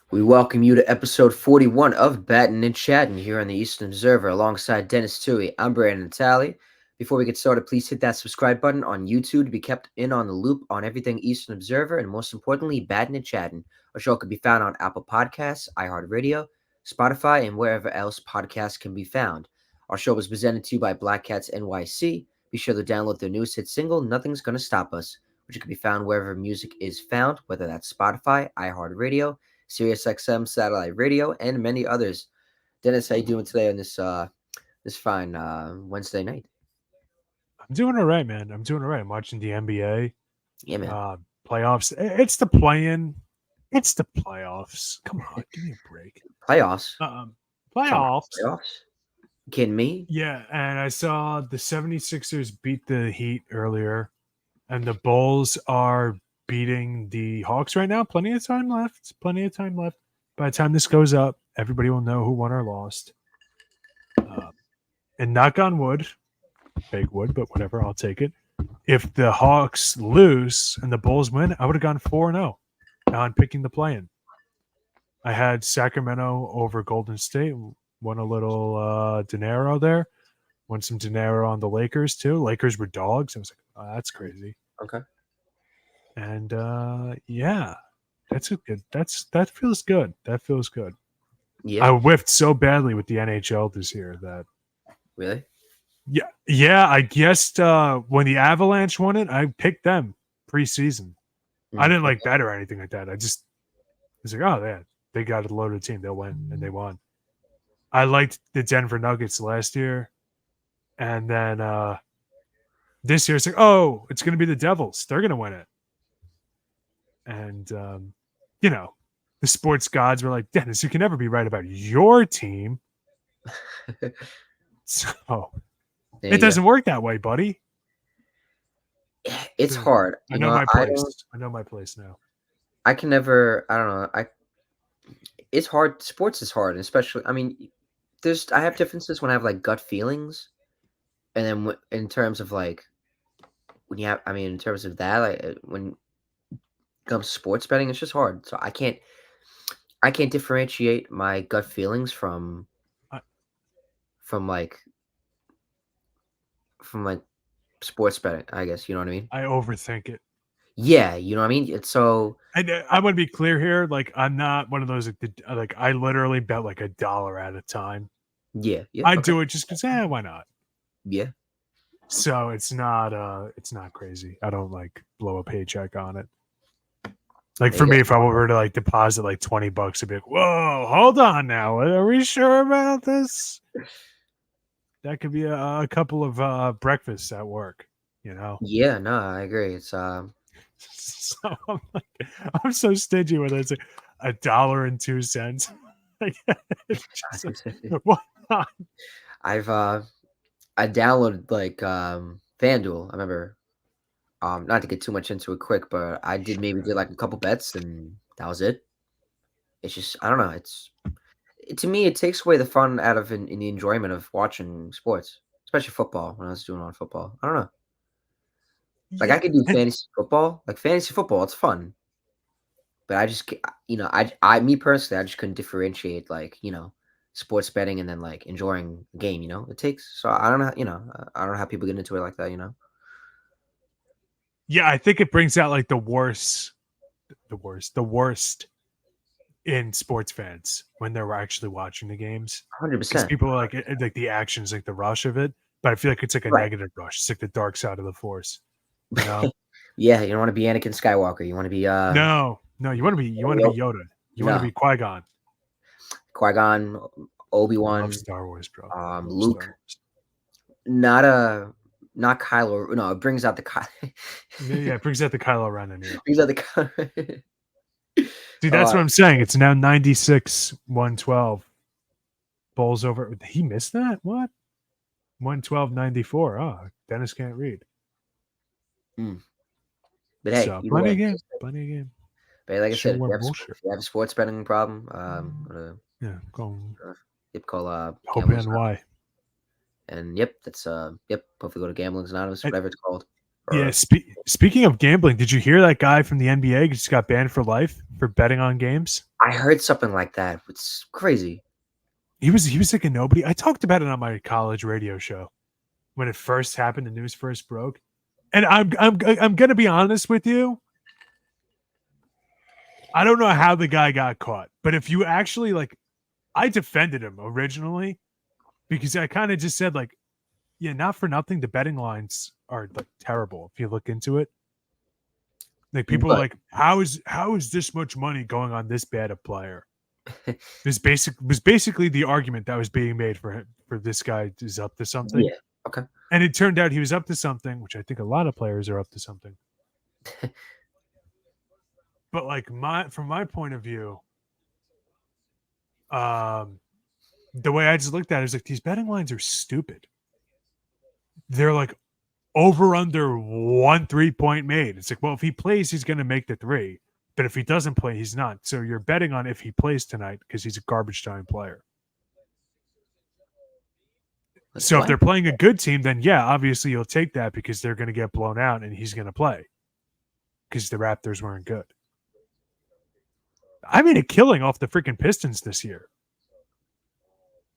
We welcome you to episode 41 of Battin and Chattin here on the Eastern Observer alongside Denis Tuohy. I'm Brandon Natale. Before we get started, please hit that subscribe button on YouTube to be kept in on the loop on everything Eastern Observer and most importantly, Battin and Chattin. Our show can be found on Apple Podcasts, iHeartRadio, Spotify, and wherever else podcasts can be found. Our show was presented to you by Black Cats NYC. Be sure to download their newest hit single, Nothing's Gonna Stop Us, which can be found wherever music is found, whether that's Spotify, iHeartRadio, SiriusXM satellite radio, and many others. Dennis, how you doing today on this fine Wednesday night? I'm doing all right, man. I'm doing all right. I'm watching the NBA Yeah, man. playoffs. It's the play-in. It's the playoffs. Come on, give me a break. Playoffs. Come on, Playoffs. playoffs. You kidding me? Yeah, and I saw the 76ers beat the Heat earlier, and the Bulls are beating the Hawks right now. Plenty of time left. Plenty of time left. By the time this goes up, everybody will know who won or lost. And knock on wood, fake wood, but whatever, I'll take it. If the Hawks lose and the Bulls win, I would have gone 4-0 on picking the play-in. I had Sacramento over Golden State, won a little dinero there, won some dinero on the Lakers too. Lakers were dogs. I was like, oh, that's crazy. Okay. And yeah, that's a good. That feels good. That feels good. Yeah. I whiffed so badly with the NHL this year that Really? yeah. I guessed when the Avalanche won it, I picked them preseason. I didn't like bet or anything like that. I was like, oh yeah, they got a loaded team. They'll win, and they won. I liked the Denver Nuggets last year, and then this year it's like, oh, it's going to be the Devils. They're going to win it, and the sports gods were like, Dennis, you can never be right about your team. So it doesn't work that way, buddy. It's hard. I know my place. I know my place now. I can never. I don't know. It's hard. Sports is hard, especially. I mean, I have differences when I have like gut feelings, and then in terms of like when you have. I mean, in terms of that, like when it comes to sports betting, it's just hard. So I can't differentiate my gut feelings from like sports betting, I guess, you know what I mean? I overthink it. Yeah, you know what I mean? It's so I want to be clear here. Like, I'm not one of those like I literally bet like $1 at a time. yeah. I Okay. do it just because why not? Yeah. So it's not crazy. I don't like blow a paycheck on it. Like for me, if I were to like deposit like $20, I'd be like, whoa, hold on now. Are we sure about this? That could be a couple of breakfasts at work, you know? Yeah, no, I agree. It's So I'm so stingy with it. It's like $1.02. What? I downloaded like FanDuel. I remember not to get too much into it quick, but I did like a couple bets and that was it. It's just I don't know, to me it takes away the fun out of in the enjoyment of watching sports, especially football when I was doing on football. I don't know. Like I could do fantasy football. Like fantasy football, it's fun. But I just me personally, I just couldn't differentiate like, sports betting and then like enjoying the game, It takes I don't know, I don't know how people get into it like that. Yeah, I think it brings out like the worst in sports fans when they're actually watching the games. 100%. Because people are like the actions, like the rush of it. But I feel like it's like a negative rush. It's like the dark side of the force. You know? Yeah, you don't want to be Anakin Skywalker. You want to be No, you want to be Yoda. You want to be Qui-Gon. Qui-Gon, Obi-Wan. I love Star Wars, bro. Luke. Not Kylo. No, it brings out the Kylo. Yeah, it brings out the Kylo Ren in here. Brings out the Kylo. Dude, that's what I'm saying. It's now 96-112. Bulls over. He missed that? What? 112-94. Oh, Dennis can't read. But hey, so, plenty of game. But like I said, if you have a sports betting problem, go call Hope NY. And hopefully go to Gambling's Anonymous, whatever it's called. Yeah. Or Speaking of gambling, did you hear that guy from the NBA just got banned for life for betting on games? I heard something like that. It's crazy. He was like a nobody. I talked about it on my college radio show when it first happened. The news first broke, and I'm gonna be honest with you. I don't know how the guy got caught, but if you actually like, I defended him originally because I kind of just said like, yeah, not for nothing. The betting lines are like terrible if you look into it. Like people are But like, how is this much money going on this bad a player? Was basically the argument that was being made for him, for this guy is up to something. yeah, okay. And it turned out he was up to something, which I think a lot of players are up to something. But like from my point of view, um, the way I just looked at it is like these betting lines are stupid. They're like over under 1 3-point made. It's like, well, if he plays, he's going to make the three. But if he doesn't play, he's not. So you're betting on if he plays tonight because he's a garbage time player. Like So if what? they're playing a good team, then yeah, obviously you'll take that because they're going to get blown out and he's going to play because the Raptors weren't good. I made a killing off the freaking Pistons this year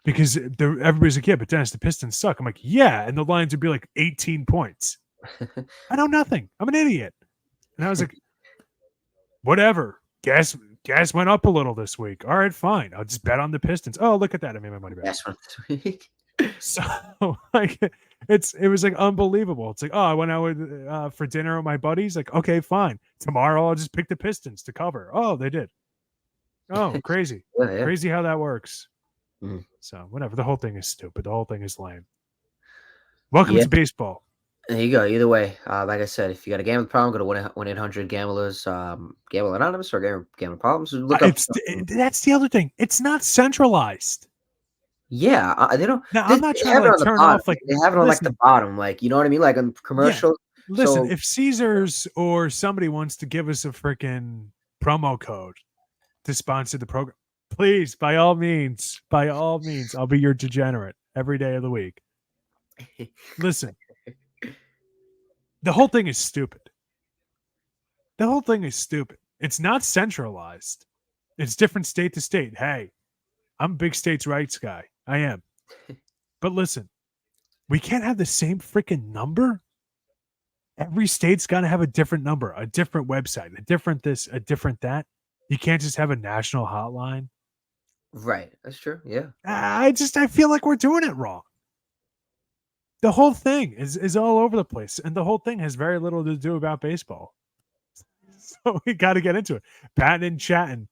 because everybody's like, yeah, but Dennis, the Pistons suck. I'm like, yeah, and the lines would be like 18 points. I know nothing. I'm an idiot. And I was like, whatever. Gas went up a little this week. All right, fine. I'll just bet on the Pistons. Oh, look at that. I made my money back. That's one this week. So like it was like unbelievable. It's like, oh, I went out with for dinner with my buddies. Like, okay, fine. Tomorrow I'll just pick the Pistons to cover. Oh, they did. Oh, crazy. Yeah. Crazy how that works. Mm. So whatever. The whole thing is stupid. The whole thing is lame. Welcome Yeah. to baseball. There you go. Either way, like I said, if you got a gambling problem, go to 1-800-Gamblers, Gamble Anonymous, or Gambling Problems. Look up. That's the other thing. It's not centralized. Yeah, they don't. Now They, I'm not they trying have to it like on the turn bottom. off like They have it on like the listen, bottom, like you know what I mean, like on yeah. commercials. Listen, So if Caesars or somebody wants to give us a freaking promo code to sponsor the program, please, by all means, I'll be your degenerate every day of the week. Listen, the whole thing is stupid. The whole thing is stupid. It's not centralized. It's different state to state. Hey, I'm a big states' rights guy. I am. But listen, we can't have the same freaking number. Every state's got to have a different number, a different website, a different this, a different that. You can't just have a national hotline. right, that's true. Yeah, I feel like we're doing it wrong. The whole thing is all over the place, and the whole thing has very little to do about baseball. So we got to get into it. Battin and Chattin,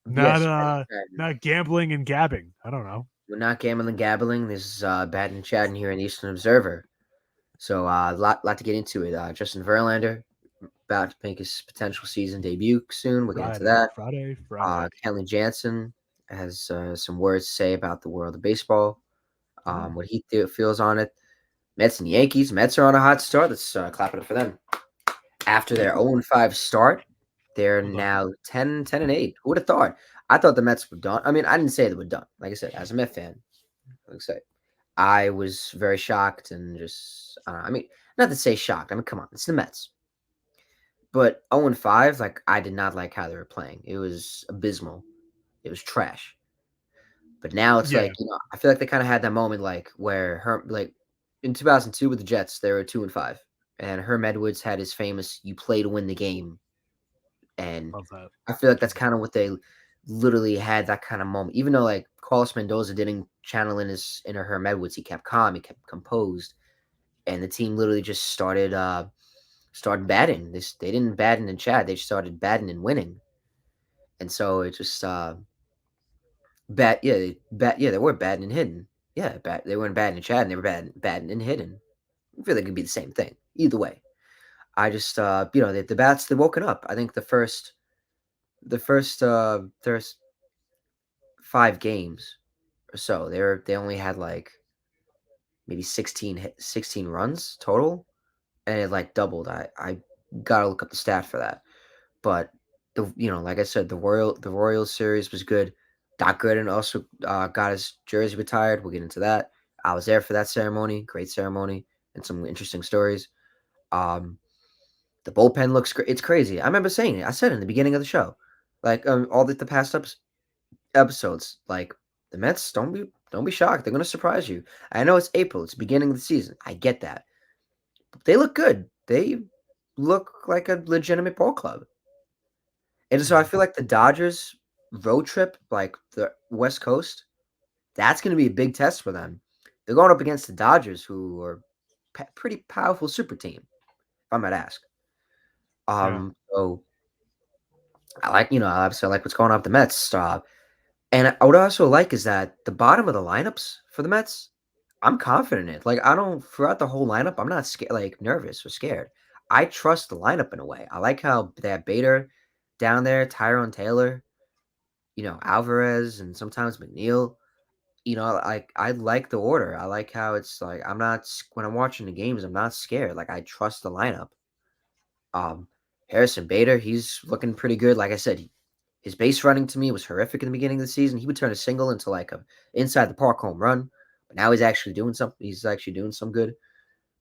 yes. not gambling and gabbing. I don't know. We're not gambling, gabbling. This is Battin and Chattin here in the Eastern Observer. So a lot to get into it. Justin Verlander about to make his potential season debut soon. We'll get into that. Friday. Kenley Jansen has some words to say about the world of baseball, what he feels on it. Mets and Yankees. Mets are on a hot start. Let's clap it up for them. After their 0-5 start, they're now 10-8. Who would have thought? I thought the Mets were done. I mean, I didn't say they were done. Like I said, as a Met fan, like I said, I was very shocked and just, I mean, not to say shocked. I mean, come on, it's the Mets. But 0-5, like, I did not like how they were playing. It was abysmal. It was trash. But now it's like, I feel like they kind of had that moment, like, where in 2002 with the Jets, they were 2-5. And Herm Edwards had his famous "you play to win the game," and Love that. I feel like that's kind of what they literally had, that kind of moment. Even though like Carlos Mendoza didn't channel in his inner Herm Edwards, he kept calm, he kept composed, and the team literally just started batting. They didn't batten and chat; they started batting and winning, and so it just they were batting and hitting. Yeah, they weren't batting and chatting; they were batting and hitting. I feel like it could be the same thing either way. I just the bats, they woken up. I think the first 5 games or so they only had like maybe 16 runs total, and it like doubled. I gotta look up the stat for that. But like I said, the Royals series was good. Doc Gooden also got his jersey retired. We'll get into that. I was there for that ceremony. Great ceremony and some interesting stories. The bullpen looks great. It's crazy. I remember saying it. I said it in the beginning of the show, like all the past episodes. Like the Mets, don't be shocked. They're gonna surprise you. I know it's April. It's the beginning of the season. I get that. But they look good. They look like a legitimate ball club. And so I feel like the Dodgers road trip, like the West Coast, that's going to be a big test for them. They're going up against the Dodgers, who are pretty powerful super team, if I might ask. Yeah. So I like, obviously I like what's going on with the Mets. And I would also like is that the bottom of the lineups for the Mets, I'm confident in it. Like I don't throughout the whole lineup, I'm not scared, like nervous or scared. I trust the lineup in a way. I like how they have Bader down there, Tyrone Taylor, Alvarez, and sometimes McNeil. I like the order. I like how it's like I'm not when I'm watching the games, I'm not scared. Like I trust the lineup. Um, Harrison Bader, he's looking pretty good. Like I said, his base running to me was horrific in the beginning of the season. He would turn a single into like a inside the park home run, but now he's actually doing something. He's actually doing some good.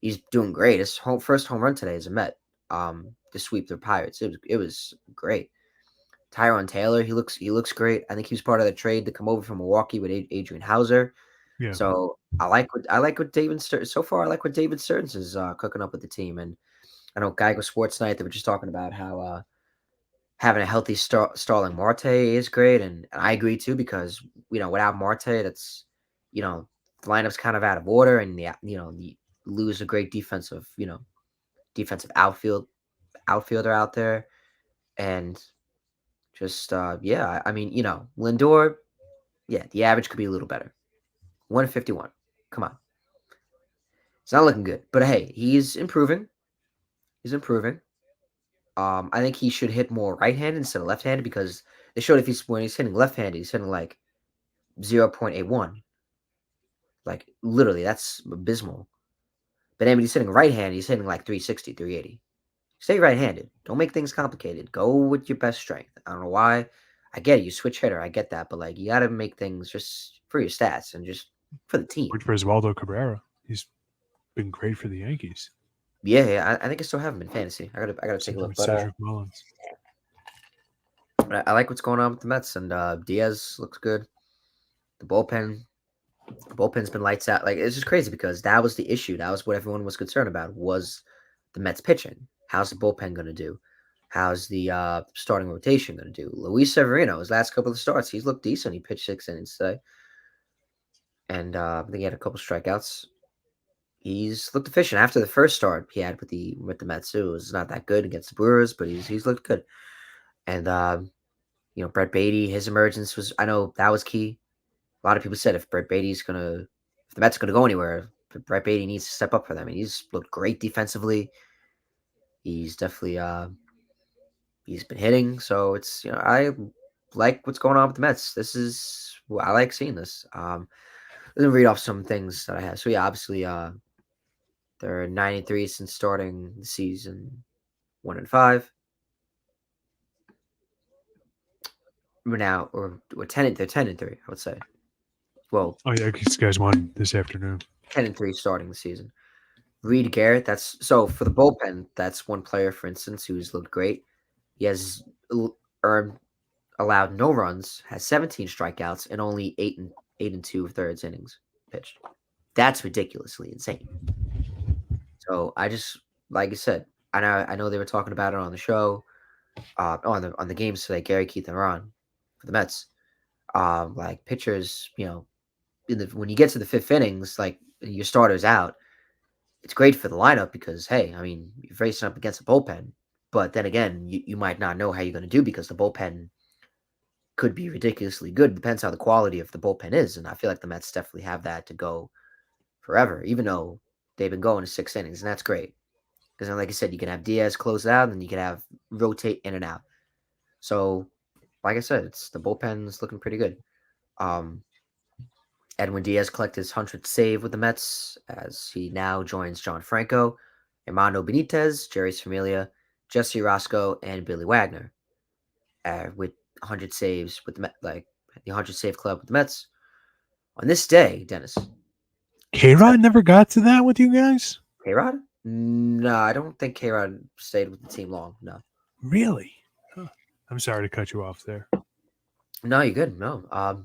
He's doing great. His first home run today is a Met. To sweep the Pirates. It was great. Tyrone Taylor, he looks great. I think he was part of the trade to come over from Milwaukee with Adrian Hauser. Yeah. So I like what so far. I like what David Stearns is cooking up with the team, and I know Geico Sports Night they were just talking about how having a healthy Starling Marte is great, and I agree too because without Marte, that's the lineup's kind of out of order, and you lose a great defensive outfielder out there, and just yeah, I mean Lindor, yeah, the average could be a little better, 151. Come on, it's not looking good, but hey, he's improving. He's improving. I think he should hit more right-handed instead of left-handed because they showed if he's when he's hitting left-handed, he's hitting like 0.81. Like literally, that's abysmal. But then when he's hitting right-handed, he's hitting like 360, 380. Stay right-handed. Don't make things complicated. Go with your best strength. I don't know why. I get it. You switch hitter. I get that. But like, you got to make things just for your stats and just for the team. Which for Oswaldo Cabrera. He's been great for the Yankees. Yeah. I think I still have him in fantasy. I gotta take a Something look. with But Cedric Mullins. I like what's going on with the Mets and Diaz looks good. The bullpen's been lights out. Like it's just crazy because that was the issue. That was what everyone was concerned about was the Mets pitching. How's the bullpen going to do? How's the starting rotation going to do? Luis Severino, his last couple of starts, he's looked decent. He pitched 6 innings today, and I think he had a couple strikeouts. He's looked efficient after the first start he had with the Mets. It was not that good against the Brewers, but he's looked good. And Brett Beatty, his emergence was I know that was key. A lot of people said if the Mets are gonna go anywhere, Brett Beatty needs to step up for them. And he's looked great defensively. He's definitely he's been hitting. So it's I like what's going on with the Mets. I like seeing this. Let me read off some things that I have. So yeah, obviously they're 93 since starting the season, 1-5. We're now or 10. They're 10-3. I would say. Well, Oh yeah, these guys won this afternoon. 10-3 starting the season. Reed Garrett, that's so for the bullpen, that's one player, for instance, who's looked great. He has earned allowed no runs, has 17 strikeouts, and only eight and 2/3 innings pitched. That's ridiculously insane. So I just like I said, I know they were talking about it on the show, on the games today, Gary, Keith, and Ron for the Mets. Like pitchers, when you get to the fifth innings, like your starter's out, it's great for the lineup because hey, I mean, you're facing up against a bullpen, but then again, you might not know how you're going to do because the bullpen could be ridiculously good. Depends how the quality of the bullpen is, and I feel like the Mets definitely have that to go forever, even though they've been going to 6 innings, and that's great because then, like I said, you can have Diaz close out, and you can have rotate in and out. So, like I said, it's the bullpen's looking pretty good. Um, Edwin Diaz collected his 100th save with the Mets as he now joins John Franco, Armando Benitez, Jerry Familia, Jesse Roscoe, and Billy Wagner with 100 saves with the like the 100 save club with the Mets. On this day, Dennis, K Rod never got to that with you guys? K Rod? No, I don't think K-Rod stayed with the team long. No. Really? Huh. I'm sorry to cut you off there. No, you're good. No. Well,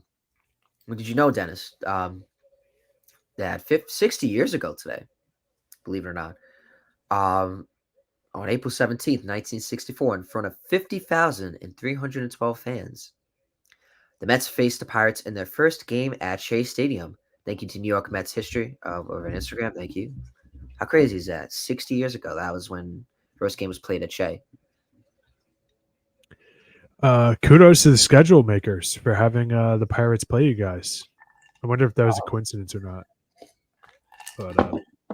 did you know, Dennis, that 60 years ago today, believe it or not, um, on April 17th, 1964, in front of 50,312 fans, the Mets faced the Pirates in their first game at Shea Stadium. Thank you to New York Mets history over on Instagram. Thank you. How crazy is that? 60 years ago, that was when first game was played at Shea. Kudos to the schedule makers for having the Pirates play you guys. I wonder if that was a coincidence or not. But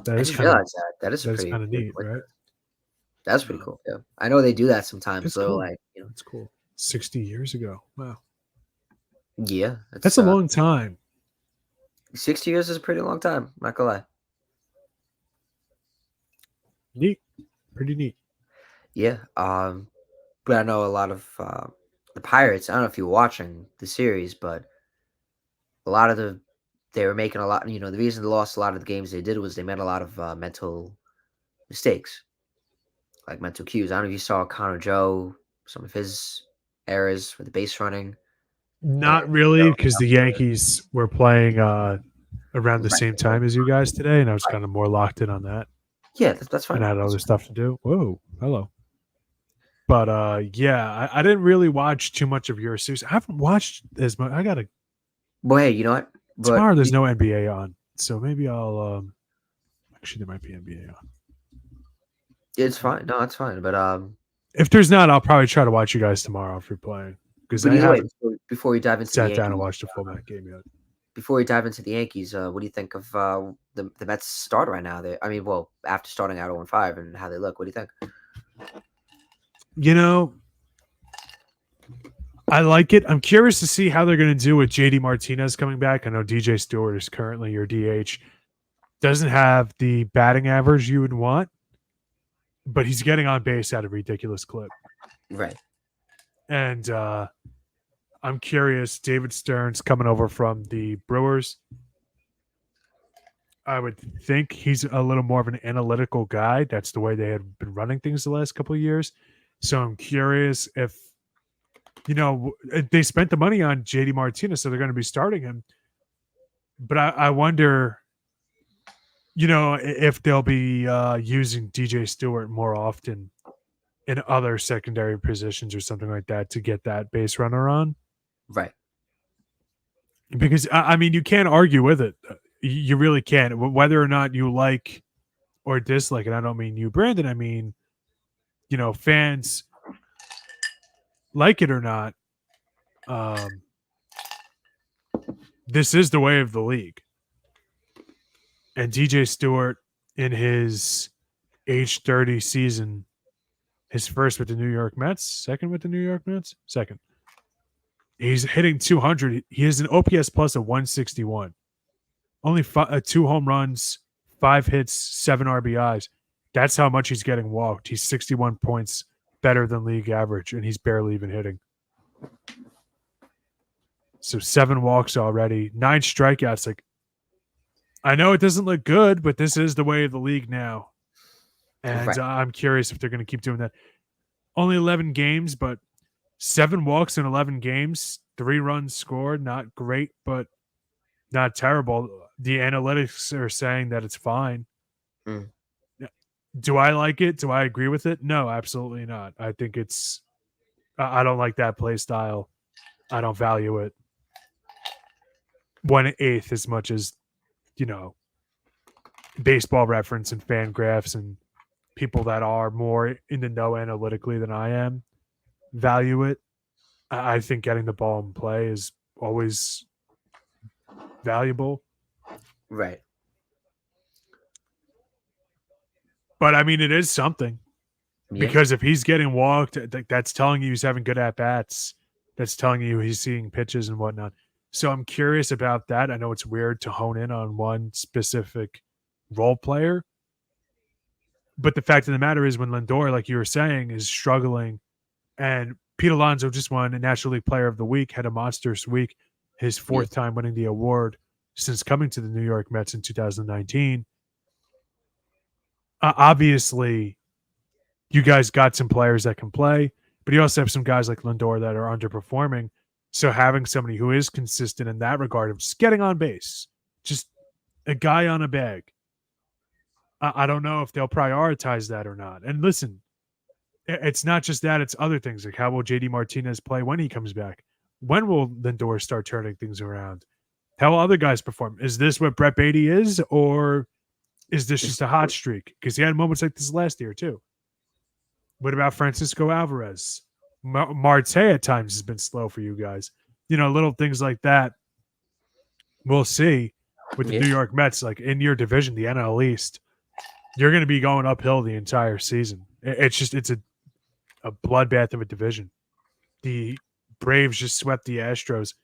that I is just kind of realized that. That is pretty neat, cool. right? That's pretty cool. Yeah, I know they do that sometimes. That's So, cool. like, That's cool. 60 years ago. Wow. yeah, That's a long time. 60 years is a pretty long time. Not gonna lie. Neat. Pretty neat. Yeah. But I know a lot of the Pirates. I don't know if you were watching the series, but a lot of they were making a lot. You know, the reason they lost a lot of the games they did was they made a lot of mental mistakes, like mental cues. I don't know if you saw Connor Joe, some of his errors with the base running. And, Not really, because the Yankees were playing around the same time as you guys today, and I was kind of more locked in on that. Yeah, that's fine. And I had other stuff to do. Whoa, hello. But yeah, I didn't really watch too much of your series. I haven't watched as much. I gotta. Well, hey, you know what? But Tomorrow there's no NBA on, so maybe I'll. Actually, there might be NBA on. it's fine. No, it's fine. But If there's not, I'll probably try to watch you guys tomorrow if you're playing, because I either way, haven't before we dive into the sat down and Yankees, watched a full Met game yet. before we dive into the Yankees, what do you think of the Mets start right now? I mean, well, after starting out 0-5 and how they look, what do you think? You know, I like it. I'm curious to see how they're going to do with JD Martinez coming back. I know DJ Stewart is currently your DH. Doesn't have the batting average you would want, but he's getting on base at a ridiculous clip. Right. And I'm curious. David Stearns coming over from the Brewers. I would think he's a little more of an analytical guy. That's the way they had been running things the last couple of years. So I'm curious if, they spent the money on JD Martinez, so they're going to be starting him. But I wonder, if they'll be using DJ Stewart more often in other secondary positions or something like that to get that base runner on. Right. Because, I mean, you can't argue with it. You really can't. Whether or not you like or dislike it, I don't mean you, Brandon. I mean, fans like it or not. This is the way of the league. And DJ Stewart, in his age 30 season, his first with the New York Mets, second with the New York Mets, second. He's hitting 200. He has an OPS plus of 161. Only 2 home runs, 5 hits, 7 RBIs. That's how much he's getting walked. He's 61 points better than league average, and he's barely even hitting. So 7 walks already, 9 strikeouts. Like, I know it doesn't look good, but this is the way of the league now. And I'm curious if they're going to keep doing that. Only 11 games, but 7 walks in 11 games, 3 runs scored. Not great, but not terrible. The analytics are saying that it's fine. Mm. Do I like it? Do I agree with it? No, absolutely not. I think I don't like that play style. I don't value it 1/8 as much as, Baseball Reference and Fangraphs and people that are more in the know analytically than I am value it. I think getting the ball in play is always valuable. Right. But I mean, it is something. Yeah. Because if he's getting walked, that's telling you he's having good at bats. That's telling you he's seeing pitches and whatnot. So I'm curious about that. I know it's weird to hone in on one specific role player. But the fact of the matter is when Lindor, like you were saying, is struggling, and Pete Alonso just won a National League Player of the Week, had a monstrous week, his 4th time winning the award since coming to the New York Mets in 2019. Obviously, you guys got some players that can play, but you also have some guys like Lindor that are underperforming. So having somebody who is consistent in that regard of just getting on base, just a guy on a bag, I don't know if they'll prioritize that or not. And listen, it's not just that; it's other things like how will JD Martinez play when he comes back? When will Lindor start turning things around? How will other guys perform? Is this what Brett Beatty is, or is this just a hot streak? Because he had moments like this last year too. What about Francisco Alvarez? Marte at times has been slow for you guys. Little things like that. We'll see with the New York Mets, like in your division, the NL East. You're going to be going uphill the entire season. It's a bloodbath of a division. The Braves just swept the Astros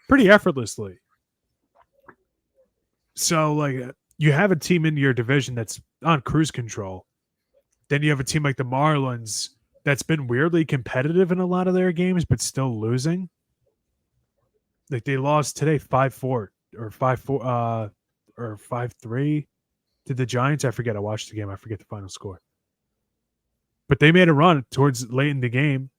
pretty effortlessly. So, like, you have a team in your division that's on cruise control. Then you have a team like the Marlins that's been weirdly competitive in a lot of their games, but still losing. Like they lost today 5-4 or 5-4 or 5-3 to the Giants. I forget. I watched the game. I forget the final score. But they made a run towards late in the game.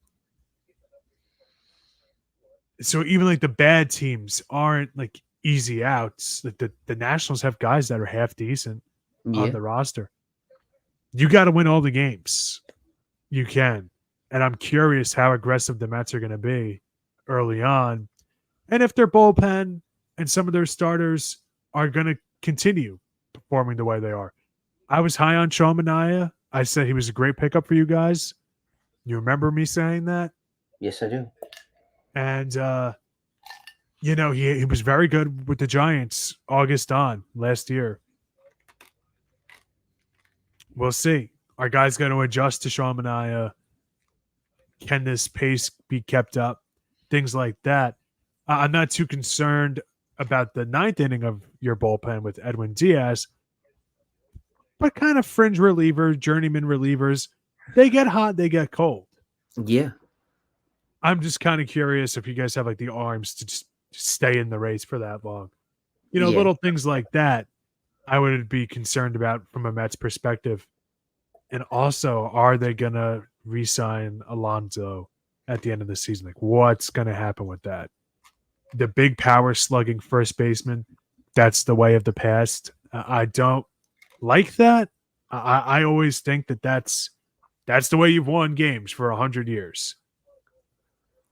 So even like the bad teams aren't like easy outs. Like the Nationals have guys that are half decent on the roster. You got to win all the games. You can. And I'm curious how aggressive the Mets are going to be early on. And if their bullpen and some of their starters are going to continue performing the way they are. I was high on Sean Manaea. I said he was a great pickup for you guys. You remember me saying that? Yes, I do. And, he was very good with the Giants August on last year. We'll see. Are guys going to adjust to Sean Manaea? Can this pace be kept up? Things like that. I'm not too concerned about the ninth inning of your bullpen with Edwin Diaz, but kind of fringe relievers, journeyman relievers, they get hot, they get cold. Yeah. I'm just kind of curious if you guys have like the arms to just stay in the race for that long. Little things like that I would be concerned about from a Mets perspective. And also, are they going to re-sign Alonso at the end of the season? Like, what's going to happen with that? The big power slugging first baseman, that's the way of the past. I don't like that. I always think that's the way you've won games for 100 years.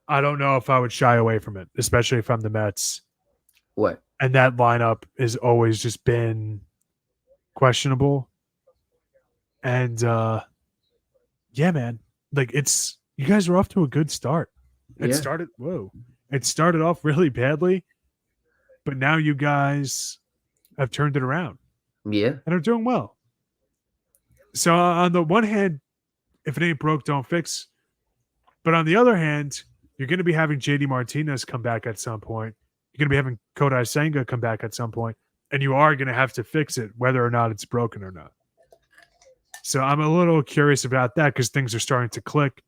I don't know if I would shy away from it, especially if I'm the Mets. What? And that lineup has always just been questionable. And yeah, man, like you guys are off to a good start. It started off really badly, but now you guys have turned it around. Yeah. And are doing well. So on the one hand, if it ain't broke, don't fix. But on the other hand, you're going to be having JD Martinez come back at some point. You're going to be having Kodai Senga come back at some point, and you are going to have to fix it, whether or not it's broken or not. So I'm a little curious about that because things are starting to click,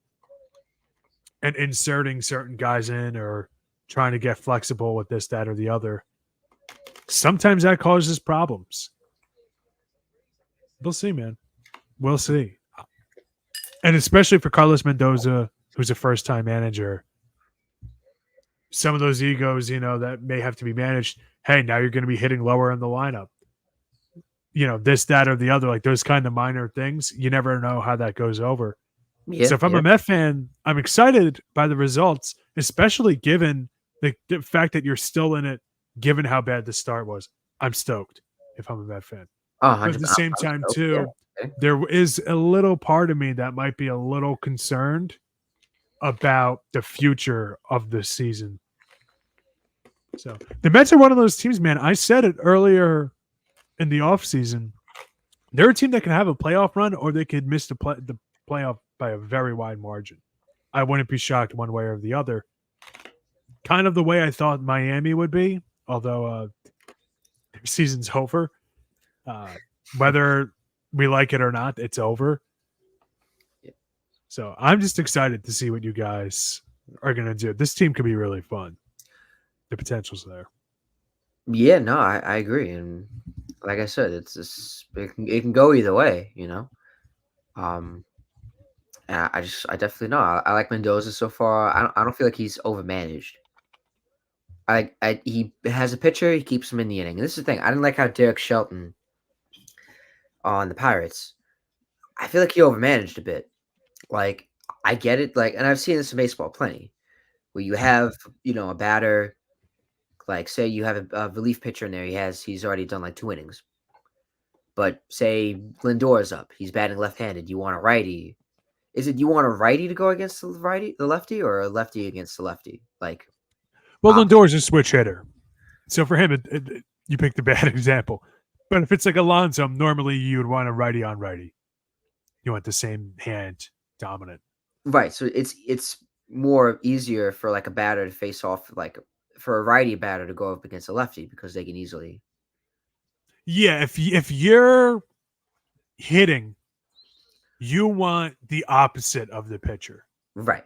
and inserting certain guys in or trying to get flexible with this, that, or the other. Sometimes that causes problems. We'll see, man. We'll see. And especially for Carlos Mendoza, who's a first-time manager, some of those egos, that may have to be managed. Hey, now you're going to be hitting lower in the lineup. This, that, or the other, like those kind of minor things. You never know how that goes over. Yeah, so if I'm a Met fan, I'm excited by the results, especially given the fact that you're still in it, given how bad the start was. I'm stoked if I'm a Met fan. But at the same time, too, there is a little part of me that might be a little concerned about the future of the season. So the Mets are one of those teams, man. I said it earlier in the offseason. They're a team that can have a playoff run or they could miss the playoff by a very wide margin. I wouldn't be shocked one way or the other. Kind of the way I thought Miami would be, although their season's over. Whether we like it or not, it's over. So I'm just excited to see what you guys are going to do. This team could be really fun. The potential's there. Yeah, no, I agree. And like I said, it can go either way, Um, and I definitely know. I like Mendoza so far. I don't feel like he's overmanaged. He has a pitcher. He keeps him in the inning. And this is the thing. I didn't like how Derek Shelton on the Pirates. I feel like he overmanaged a bit. Like I get it. Like, and I've seen this in baseball plenty, where you have a batter. Like, say you have a relief pitcher in there. He's already done like 2 innings. But say Lindor's up. He's batting left-handed. You want a righty. Is it you want a righty to go against the lefty, or a lefty against the lefty? Like, Well, opposite. Lindor's a switch hitter. So for him, you picked a bad example. But if it's like Alonso, normally you would want a righty on righty. You want the same hand dominant. Right. So it's more easier for like a batter to face off, like for a righty batter to go up against a lefty because they can easily. Yeah, if you're hitting, you want the opposite of the pitcher. Right.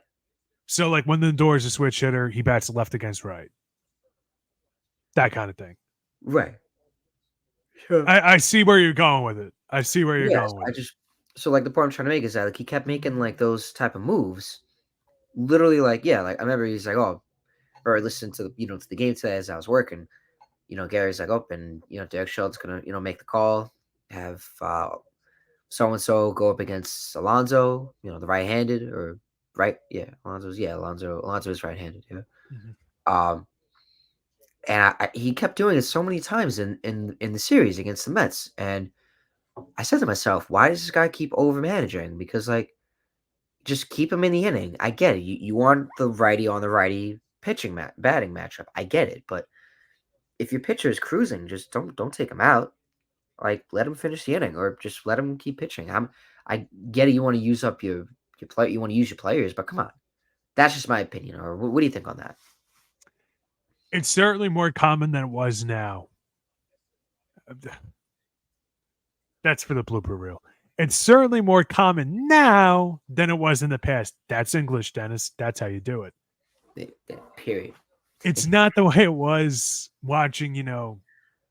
So like when Lindor's a switch hitter, he bats left against right. That kind of thing. Right. Sure. I see where you're going with it. I see where you're Yes. going with it. So like the point I'm trying to make is that like he kept making like those type of moves. Literally, like, yeah, like I remember he's like, oh, or I listened to to the game today as I was working. Gary's like, oh, and Derek Shelton's gonna make the call, have so and so go up against Alonso, the right-handed or right, yeah, Alonso is right-handed, yeah. Mm-hmm. And he kept doing it so many times in the series against the Mets, and I said to myself, why does this guy keep overmanaging? Because like, just keep him in the inning. I get it. You want the righty on the righty batting matchup. I get it, but if your pitcher is cruising, just don't take him out. Like, let him finish the inning, or just let him keep pitching. I get it. You want to use up your play. You want to use your players, but come on. That's just my opinion. Or what do you think on that? It's certainly more common than it was now. That's for the blooper reel. It's certainly more common now than it was in the past. That's English, Dennis. That's how you do it. Period. It's not the way it was watching,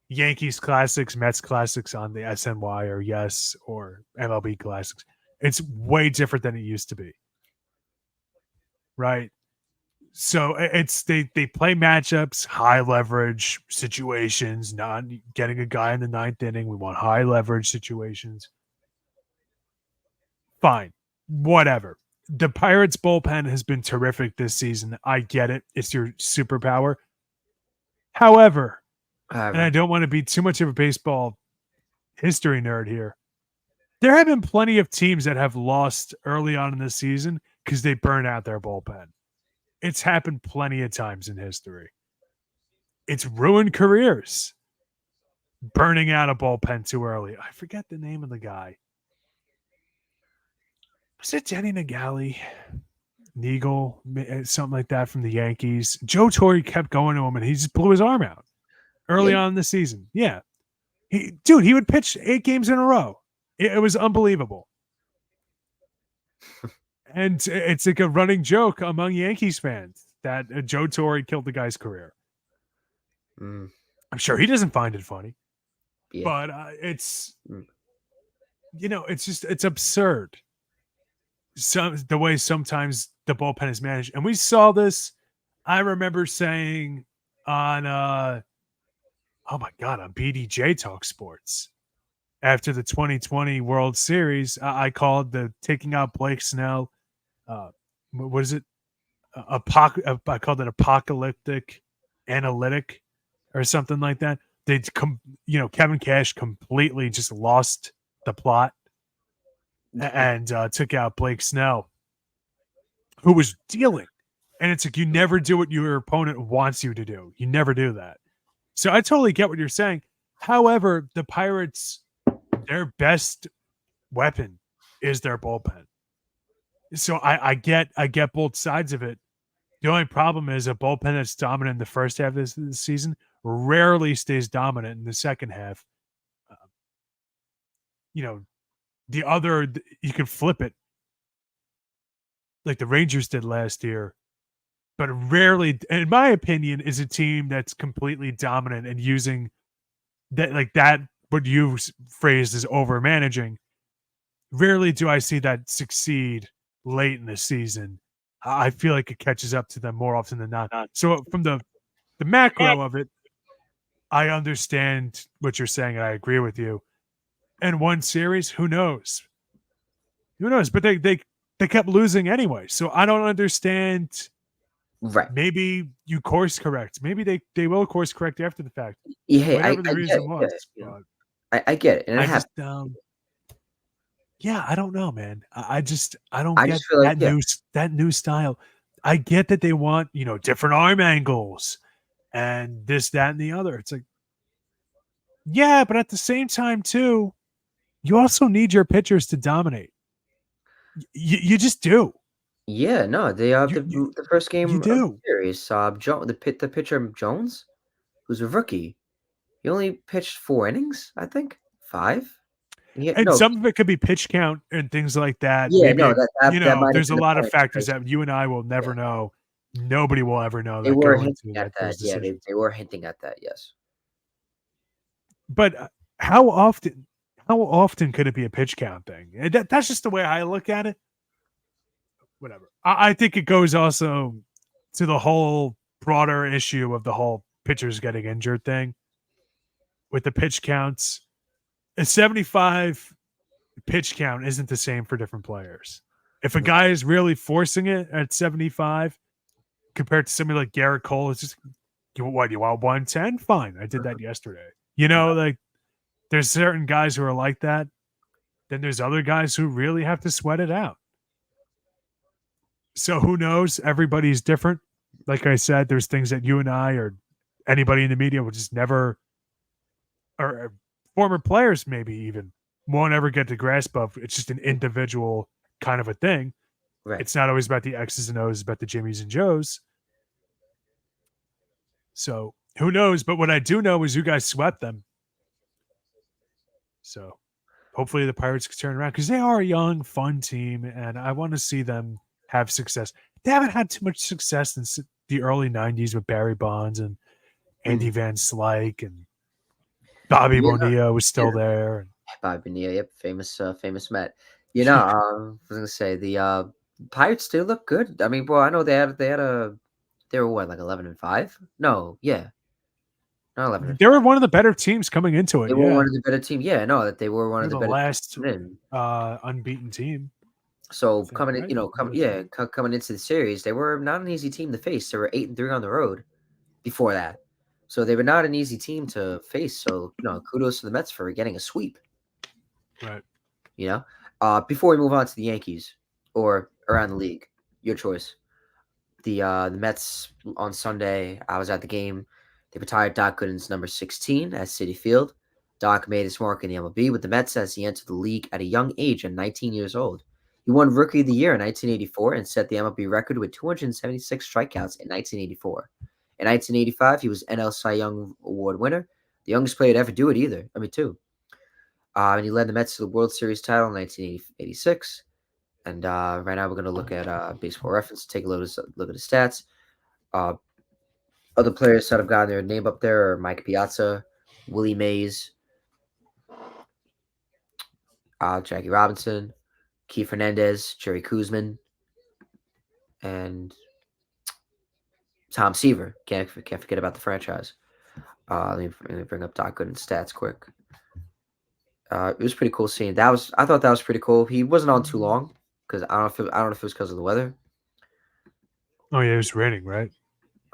Yankees classics, Mets classics on the SNY or Yes or MLB classics. It's way different than it used to be. Right? So it's they play matchups, high leverage situations, not getting a guy in the ninth inning. We want high leverage situations. Fine. Whatever. The Pirates bullpen has been terrific this season. I get it. It's your superpower. However, and I don't want to be too much of a baseball history nerd here, there have been plenty of teams that have lost early on in the season because they burned out their bullpen. It's happened plenty of times in history. It's ruined careers. Burning out a bullpen too early. I forget the name of the guy. Was it Denny Neagle, something like that from the Yankees? Joe Torre kept going to him and he just blew his arm out early on in the season. Yeah. He would pitch 8 games in a row. It was unbelievable. And it's like a running joke among Yankees fans that Joe Torre killed the guy's career. I'm sure he doesn't find it funny. Yeah. But it's, it's absurd. The way sometimes the bullpen is managed. And we saw this, I remember saying on, on BDJ Talk Sports after the 2020 World Series, I called the taking out Blake Snell. What is it? I called it apocalyptic analytic or something like that. Kevin Cash completely just lost the plot and took out Blake Snell, who was dealing. And it's like, you never do what your opponent wants you to do. You never do that. So I totally get what you're saying. However, the Pirates, their best weapon is their bullpen. So I get both sides of it. The only problem is a bullpen that's dominant in the first half of this season rarely stays dominant in the second half. The other, you can flip it like the Rangers did last year, but rarely, in my opinion, is a team that's completely dominant and using that, like that, what you phrased as over managing, rarely do I see that succeed late in the season. I feel like it catches up to them more often than not. So from the macro of it, I understand what you're saying, and I agree with you. And one series, who knows? Who knows? But they kept losing anyway. So I don't understand. Right. Maybe you course correct. Maybe they will course correct after the fact. Yeah, hey, Whatever the I get it. reason Yeah, was. you know, But I get it, and it I just happens. yeah, I don't know, man. I don't I get just feel like, yeah, that new style. I get that they want, different arm angles and this, that, and the other. It's like, yeah, but at the same time, too, you also need your pitchers to dominate. You just do. yeah, no, the first You game of the do. series, the pitcher Jones, who's a rookie, he only pitched 4 innings, I think? 5? Yeah, And no, some of it could be pitch count and things like that. yeah, no, Maybe, that might have there's a been the lot of point factors because that you and I will yeah, never know. Nobody will ever know they that were go hinting into at those that. Yeah, decisions. they were hinting at that, yes. But how often could it be a pitch count thing? That's just the way I look at it. Whatever. I think it goes also to the whole broader issue of the whole pitchers getting injured thing with the pitch counts. A 75 pitch count isn't the same for different players. If a guy is really forcing it at 75 compared to somebody like Garrett Cole, it's just, you want 110? Fine. I did that yesterday. Like there's certain guys who are like that. Then there's other guys who really have to sweat it out. So who knows? Everybody's different. Like I said, there's things that you and I or anybody in the media will just never, or former players maybe even, won't ever get the grasp of. It's just an individual kind of a thing. Right. It's not always about the X's and O's, it's about the Jimmies and Joes. So who knows? But what I do know is you guys swept them. So hopefully the Pirates can turn around because they are a young, fun team, and I want to see them have success. They haven't had too much success since the early 90s with Barry Bonds and Andy Van Slyke, and Bobby Yeah, no, Bonilla was yeah, still there. Bobby Bonilla, yep, famous Met. I was gonna say the Pirates still look good. I mean, I know they were what, like 11-5? No, yeah, not 11 and They were 5. one of the better teams coming into it. They were Yeah. one of the better teams. Yeah, no, that they were one They of were the the better teams last coming in. unbeaten team, I So think, coming in, right? coming into the series, they were not an easy team to face. They were 8-3 on the road before that, so they were not an easy team to face. So kudos to the Mets for getting a sweep. Right. Before we move on to the Yankees or around the league, your choice. The Mets on Sunday, I was at the game. They retired Doc Gooden's number 16 at Citi Field. Doc made his mark in the MLB with the Mets as he entered the league at a young age at 19 years old. He won Rookie of the Year in 1984 and set the MLB record with 276 strikeouts in 1984. In 1985, he was NL Cy Young Award winner, the youngest player to ever do it either. Too. And he led the Mets to the World Series title in 1986. And right now we're going to look at Baseball Reference, take a look at the stats. Other players that have gotten their name up there are Mike Piazza, Willie Mays, Jackie Robinson, Keith Hernandez, Jerry Kuzman, and Tom Seaver. Can't forget about the franchise. Let me bring up Doc Gooden's stats quick. It was pretty cool seeing that. I thought that was pretty cool. He wasn't on too long because I don't know if it was because of the weather. Oh yeah, it was raining, right?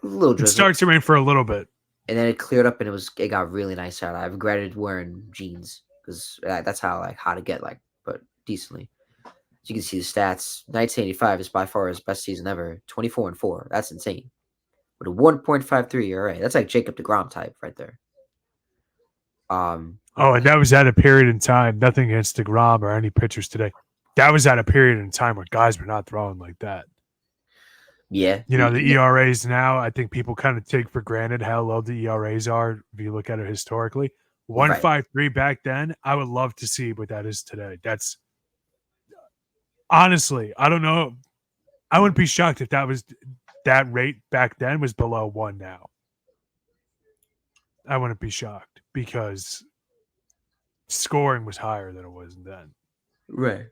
A little It drizzle, starts to rain for a little bit. and then it cleared up, and it got really nice out. I regretted wearing jeans because that's how to get but decently. As you can see the stats. 1985 is by far his best season ever. 24-4. That's insane. With a 1.53 ERA. That's like Jacob deGrom type right there. Oh, and that was at a period in time. Nothing against DeGrom or any pitchers today. That was at a period in time where guys were not throwing like that. Yeah. The ERAs now, I think people kind of take for granted how low the ERAs are if you look at it historically. 1.53 back then, I would love to see what that is today. That's honestly, I don't know. I wouldn't be shocked if that rate back then was below 1 now. I wouldn't be shocked because scoring was higher than it was then. Right.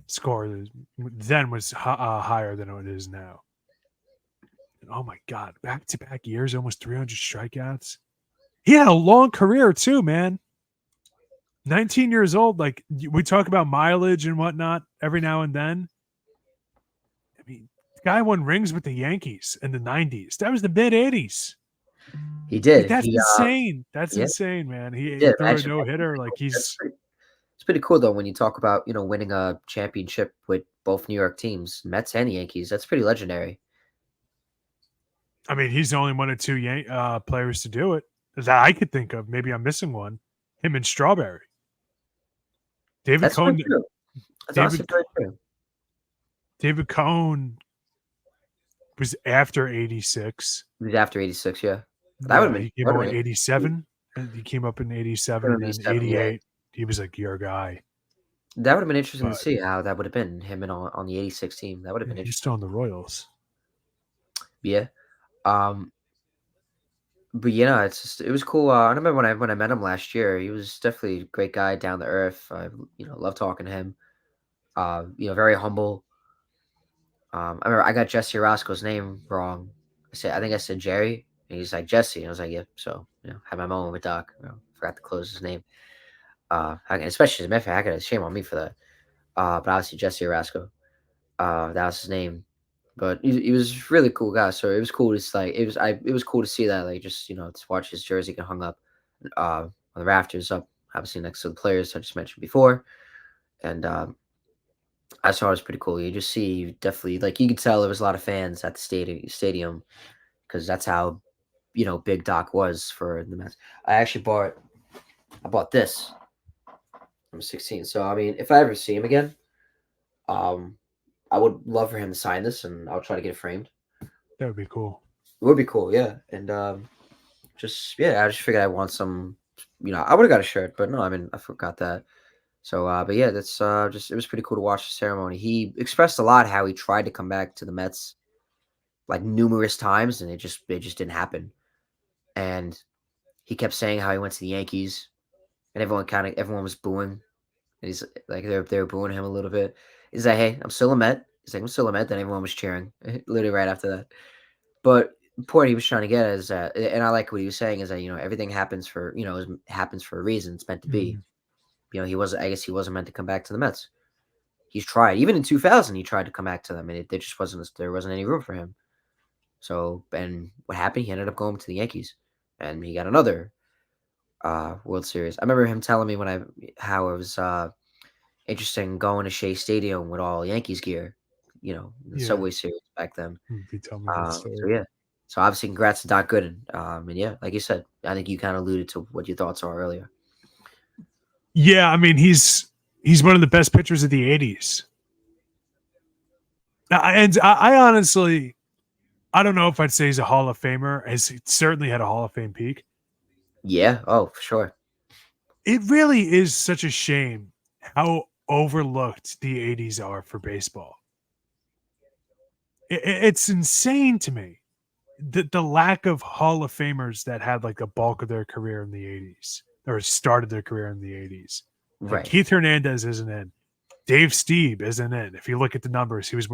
Score then was higher than it is now. And oh my God, back-to-back years, almost 300 strikeouts. He had a long career too, man. 19 years old. Like we talk about mileage and whatnot every now and then. I mean, the guy won rings with the Yankees in the 90s. That was the mid 80s. He Like did. that's insane. That's Yeah, insane, man. he He did. threw a Actually, no that's hitter. pretty Like cool. That's he's. pretty. It's pretty cool though when you talk about winning a championship with both New York teams, Mets and Yankees. That's pretty legendary. I mean, he's the only one of two players to do it that I could think of. Maybe I'm missing one. Him and Strawberry. David That's very Cohn. true. That's honestly David very true. David Cohn was after 86. He was after 86, yeah. That would have Yeah, been he came that up would in have 87. And he came up in 87, and then 87, yeah. 88. He was like your guy. That would have been interesting to But see how that would have been him and on the 86 team. That would have been he's interesting. still in the Royals. Yeah. But it's just it was cool. I remember when I met him last year. He was definitely a great guy, down to earth. I love talking to him. Very humble. I remember I got Jesse Orozco's name wrong. I think I said Jerry, and he's like Jesse. And I was like, yep. So had my moment with Doc. Forgot to close his name. Especially as a matter of fact, I got shame on me for that. But obviously Jesse Orozco. That was his name. But he was a really cool guy. So it was cool to it was cool to see that, like, just to watch his jersey get hung up on the rafters up obviously next to the players I just mentioned before. And I saw it was pretty cool. You just see definitely, like, you could tell there was a lot of fans at the stadium because that's how big Doc was for the Mets. I bought this. I'm 16. So I mean, if I ever see him again, um, I would love for him to sign this, and I'll try to get it framed. That would be cool. It would be cool, yeah. And I just figured I want some. I would have got a shirt, but no, I mean, I forgot that. So, but yeah, that's it was pretty cool to watch the ceremony. He expressed a lot how he tried to come back to the Mets like numerous times, and it just didn't happen. And he kept saying how he went to the Yankees, and everyone was booing. And he's like, they were booing him a little bit. He's like, hey, I'm still a Met. He's like, I'm still a Met. Then everyone was cheering, literally right after that. But the point he was trying to get is that, and I like what he was saying, is that everything happens for happens for a reason. It's meant to be. Mhm. I guess he wasn't meant to come back to the Mets. He's tried, even in 2000, he tried to come back to them, and there wasn't any room for him. So, and what happened? He ended up going to the Yankees, and he got another World Series. I remember him telling me how it was interesting going to Shea Stadium with all Yankees gear, the Yeah, Subway Series back then. he told me that So story. yeah, so obviously congrats to Doc Gooden. And yeah, like you said, I think you kind of alluded to what your thoughts are earlier. Yeah, I mean he's one of the best pitchers of the 80s. And I honestly, I don't know if I'd say he's a Hall of Famer, as he certainly had a Hall of Fame peak. Yeah. Oh, for sure. It really is such a shame how overlooked the 80s are for baseball. It's insane to me. The lack of Hall of Famers that had like a bulk of their career in the 80s or started their career in the 80s. Like Right. Keith Hernandez isn't in. Dave Stieb isn't in. If you look at the numbers, he was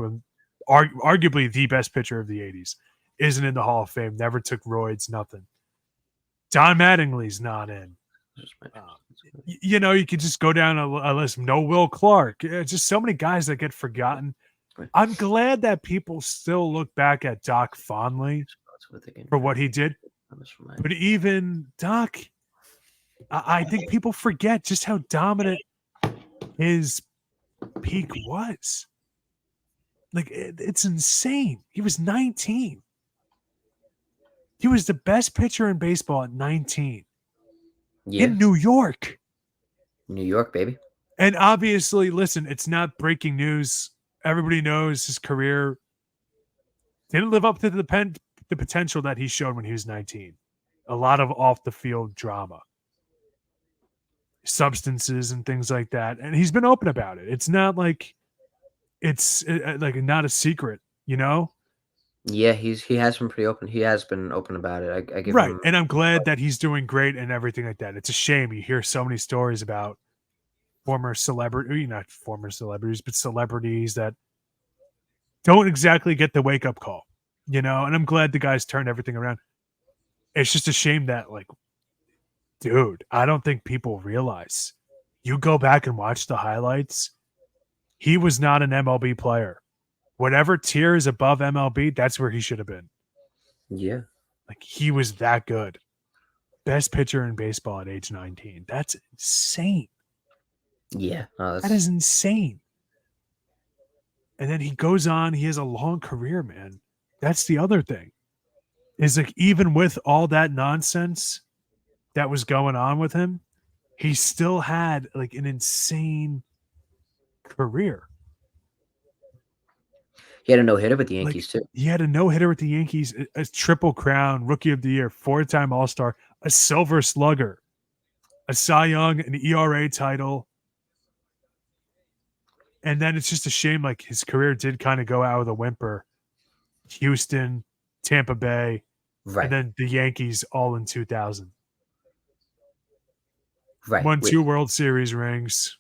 arguably the best pitcher of the 80s. Isn't in the Hall of Fame. Never took roids, nothing. Don Mattingly's not in. You could just go down a list. No Will Clark. Just so many guys that get forgotten. I'm glad that people still look back at Doc fondly for what he did. But even Doc, I think people forget just how dominant his peak was. Like, it's insane. He was 19. He was the best pitcher in baseball at 19. Yeah. In New York. New York, baby. And obviously, listen, it's not breaking news. Everybody knows his career didn't live up to the potential that he showed when he was 19. A lot of off the field drama, substances and things like that. And he's been open about it. It's not like it's like not a secret, Yeah, he has been pretty open. He has been open about it. I give right. him. And I'm glad that he's doing great and everything like that. It's a shame you hear so many stories about former celebrity, not former celebrities, but celebrities that don't exactly get the wake up call, and I'm glad the guys turned everything around. It's just a shame that, like, dude, I don't think people realize. You go back and watch the highlights. He was not an MLB player. Whatever tier is above MLB, that's where he should have been. Yeah. Like, he was that good. Best pitcher in baseball at age 19. That's insane. Yeah. That is insane. And then he goes on. He has a long career, man. That's the other thing. Is like, even with all that nonsense that was going on with him, he still had like an insane career. He had a no-hitter with the Yankees, too. He had a no-hitter with the Yankees, a triple crown, Rookie of the Year, 4-time All-Star, a Silver Slugger, a Cy Young, an ERA title. And then it's just a shame, like, his career did kind of go out with a whimper. Houston, Tampa Bay, and then the Yankees all in 2000. Right. Won 2 World Series rings.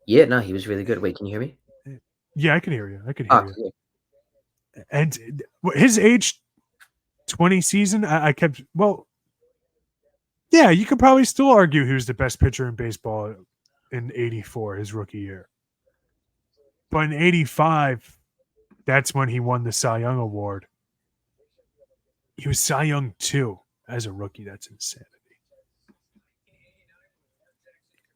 Yeah, no, he was really good. Wait, can you hear me? Yeah, I can hear you. You. Yeah. And his age 20 season, I kept, yeah, you could probably still argue he was the best pitcher in baseball in 84, his rookie year. But in 85, that's when he won the Cy Young Award. He was Cy Young 2 as a rookie. That's insanity.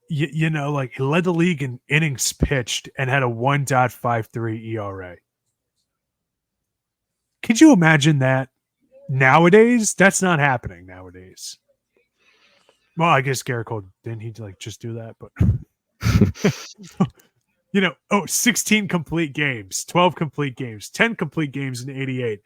Like, he led the league in innings pitched and had a 1.53 ERA. Could you imagine that nowadays? That's not happening nowadays. Well, I guess Garrett Cole, didn't he like just do that? But 16 complete games, 12 complete games, 10 complete games in 88.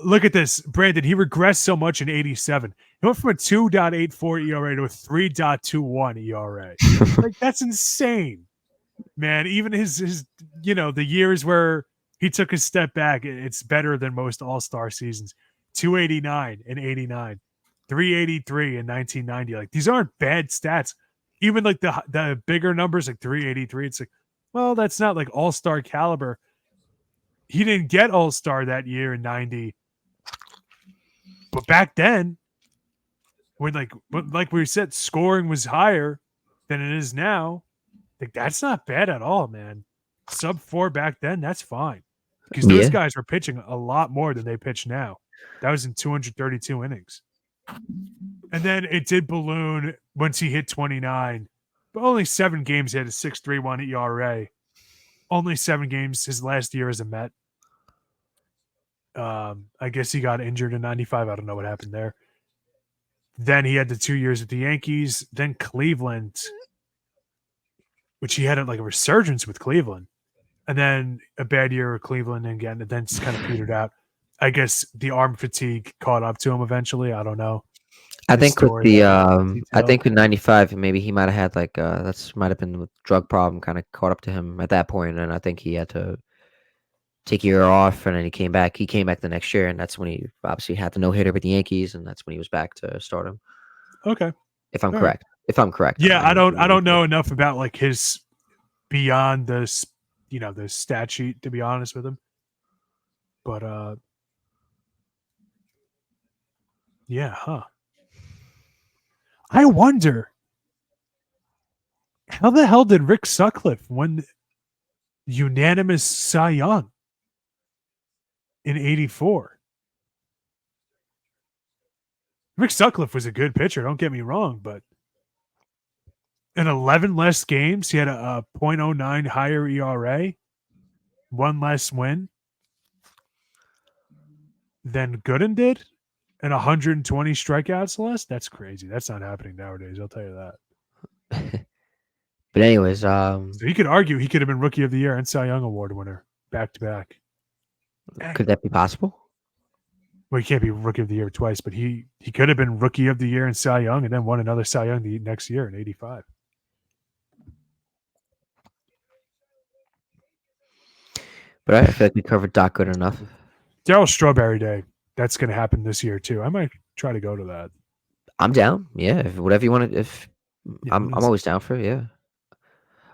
Look at this, Brandon. He regressed so much in 87. He went from a 2.84 ERA to a 3.21 ERA. Like, that's insane, man. Even his the years where he took a step back, it's better than most All-Star seasons. 289 in 89, 383 in 1990. Like, these aren't bad stats. Even like the bigger numbers, like 383, it's like, well, that's not like All-Star caliber. He didn't get All-Star that year in 90. But back then, when like we said, scoring was higher than it is now, like, that's not bad at all, man. Sub 4 back then, that's fine. Because those guys were pitching a lot more than they pitch now. That was in 232 innings. And then it did balloon once he hit 29. But only 7 games he had a 6.31 ERA. Only 7 games his last year as a Met. I guess he got injured in 95. I don't know what happened there. Then he had the 2 years with the Yankees. Then Cleveland, which he had like a resurgence with Cleveland. And then a bad year with Cleveland again, and then it's kind of petered out. I guess the arm fatigue caught up to him eventually. I don't know. I think with with 95, maybe he might have had like might have been the drug problem kind of caught up to him at that point, and I think he had to take a year off, and then he came back. He came back the next year, and that's when he obviously had the no-hitter with the Yankees, and that's when he was back to stardom. Okay, if I'm correct. If I'm correct. Yeah, I don't know enough about like his beyond the the stat sheet, to be honest with him. But yeah, huh. I wonder, how the hell did Rick Sutcliffe win unanimous Cy Young in 84? Rick Sutcliffe was a good pitcher, don't get me wrong, but in 11 less games, he had a .09 higher ERA, 1 less win than Gooden did, and 120 strikeouts less. That's crazy. That's not happening nowadays, I'll tell you that. But anyways, so you could argue he could have been Rookie of the Year and Cy Young Award winner back to back. Could that be possible? Well, he can't be Rookie of the Year twice, but he could have been Rookie of the Year and Cy Young, and then won another Cy Young the next year in 85. But I feel like we covered Doc good enough. Darryl Strawberry Day. That's going to happen this year too. I might try to go to that. I'm down. Yeah, whatever you want to. If Yeah, I'm always down for it. Yeah.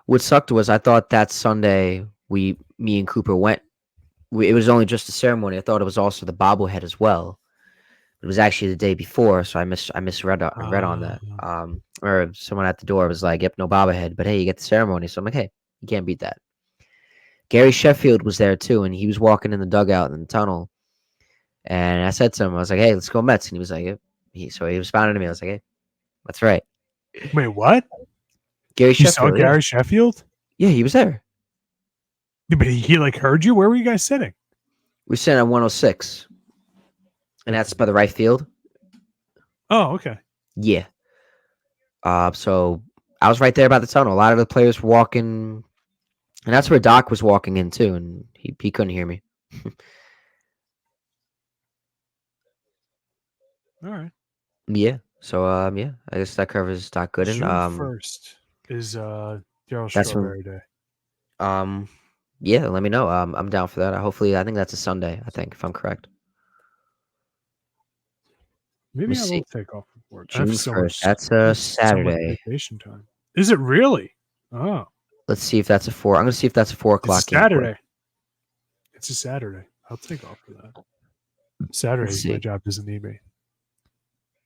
What sucked was I thought that Sunday me and Cooper went. It was only just a ceremony. I thought it was also the bobblehead as well. It was actually the day before, so I misread read on that. Or someone at the door was like, "Yep, no bobblehead, but hey, you get the ceremony." So I'm like, "Hey, you can't beat that." Gary Sheffield was there too, and he was walking in the dugout in the tunnel. And I said to him, I was like, "Hey, let's go Mets," and he was like, "Yep." So he responded to me. I was like, "Hey, that's right." Wait, what? Gary You saw Sheffield, yeah, Gary Sheffield? yeah, he was there. Yeah, but he like heard you. Where were you guys sitting? We sat at 106, and that's by the right field. Oh, okay. Yeah. So I was right there by the tunnel. A lot of the players were walking, and that's where Doc was walking in too, and he couldn't hear me. All right. Yeah. So yeah, I guess that covers Doc Gooden. June 1st is Daryl That's when Strawberry Day. um yeah, let me know. I'm down for that. Hopefully, I think that's a Sunday. I think if I'm correct. Let me Maybe I will see. take off from work. I have June so 1st. much. That's I a have so much Saturday. vacation time. Is it really? Oh, Let's see if that's a 4. I'm gonna see if that's a 4 it's a o'clock game quick. Saturday. It's a Saturday. I'll take off for that. Let's Saturdays, my see. job doesn't need me.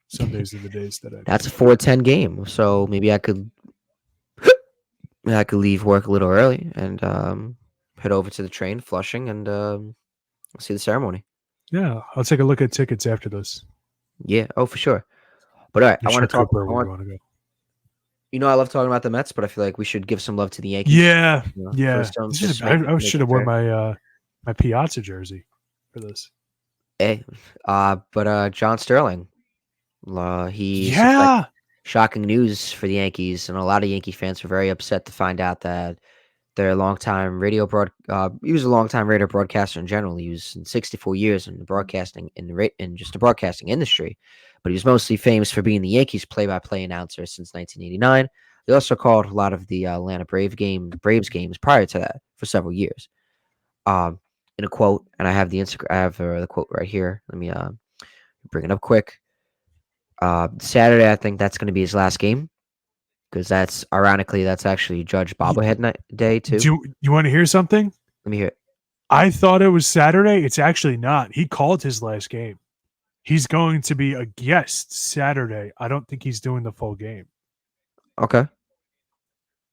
Sundays are the days that I That's a need. 4:10 game. So maybe I could leave work a little early and head over to the train, Flushing, and see the ceremony. Yeah, I'll take a look at tickets after this. Yeah. Oh, for sure. But all right, You I want show to talk. Cooper where you want to go. I love talking about the Mets, but I feel like we should give some love to the Yankees. Yeah, First, just I make should it have worn fair. my Piazza jersey for this. Hey, but John Sterling, he's like Yeah, shocking news for the Yankees, and a lot of Yankee fans were very upset to find out that their longtime he was a longtime radio broadcaster in general. He was in 64 years in the broadcasting in just the broadcasting industry, but he was mostly famous for being the Yankees play-by-play announcer since 1989. He also called a lot of the Atlanta Braves games prior to that for several years. In a quote, and I have the quote right here. Let me bring it up quick. Saturday, I think that's going to be his last game because that's ironically that's actually Judge Bobblehead night day too. do you want to hear something? Let me hear it. I thought it was Saturday. It's actually not. He called his last game. He's going to be a guest Saturday. I don't think he's doing the full game. Okay.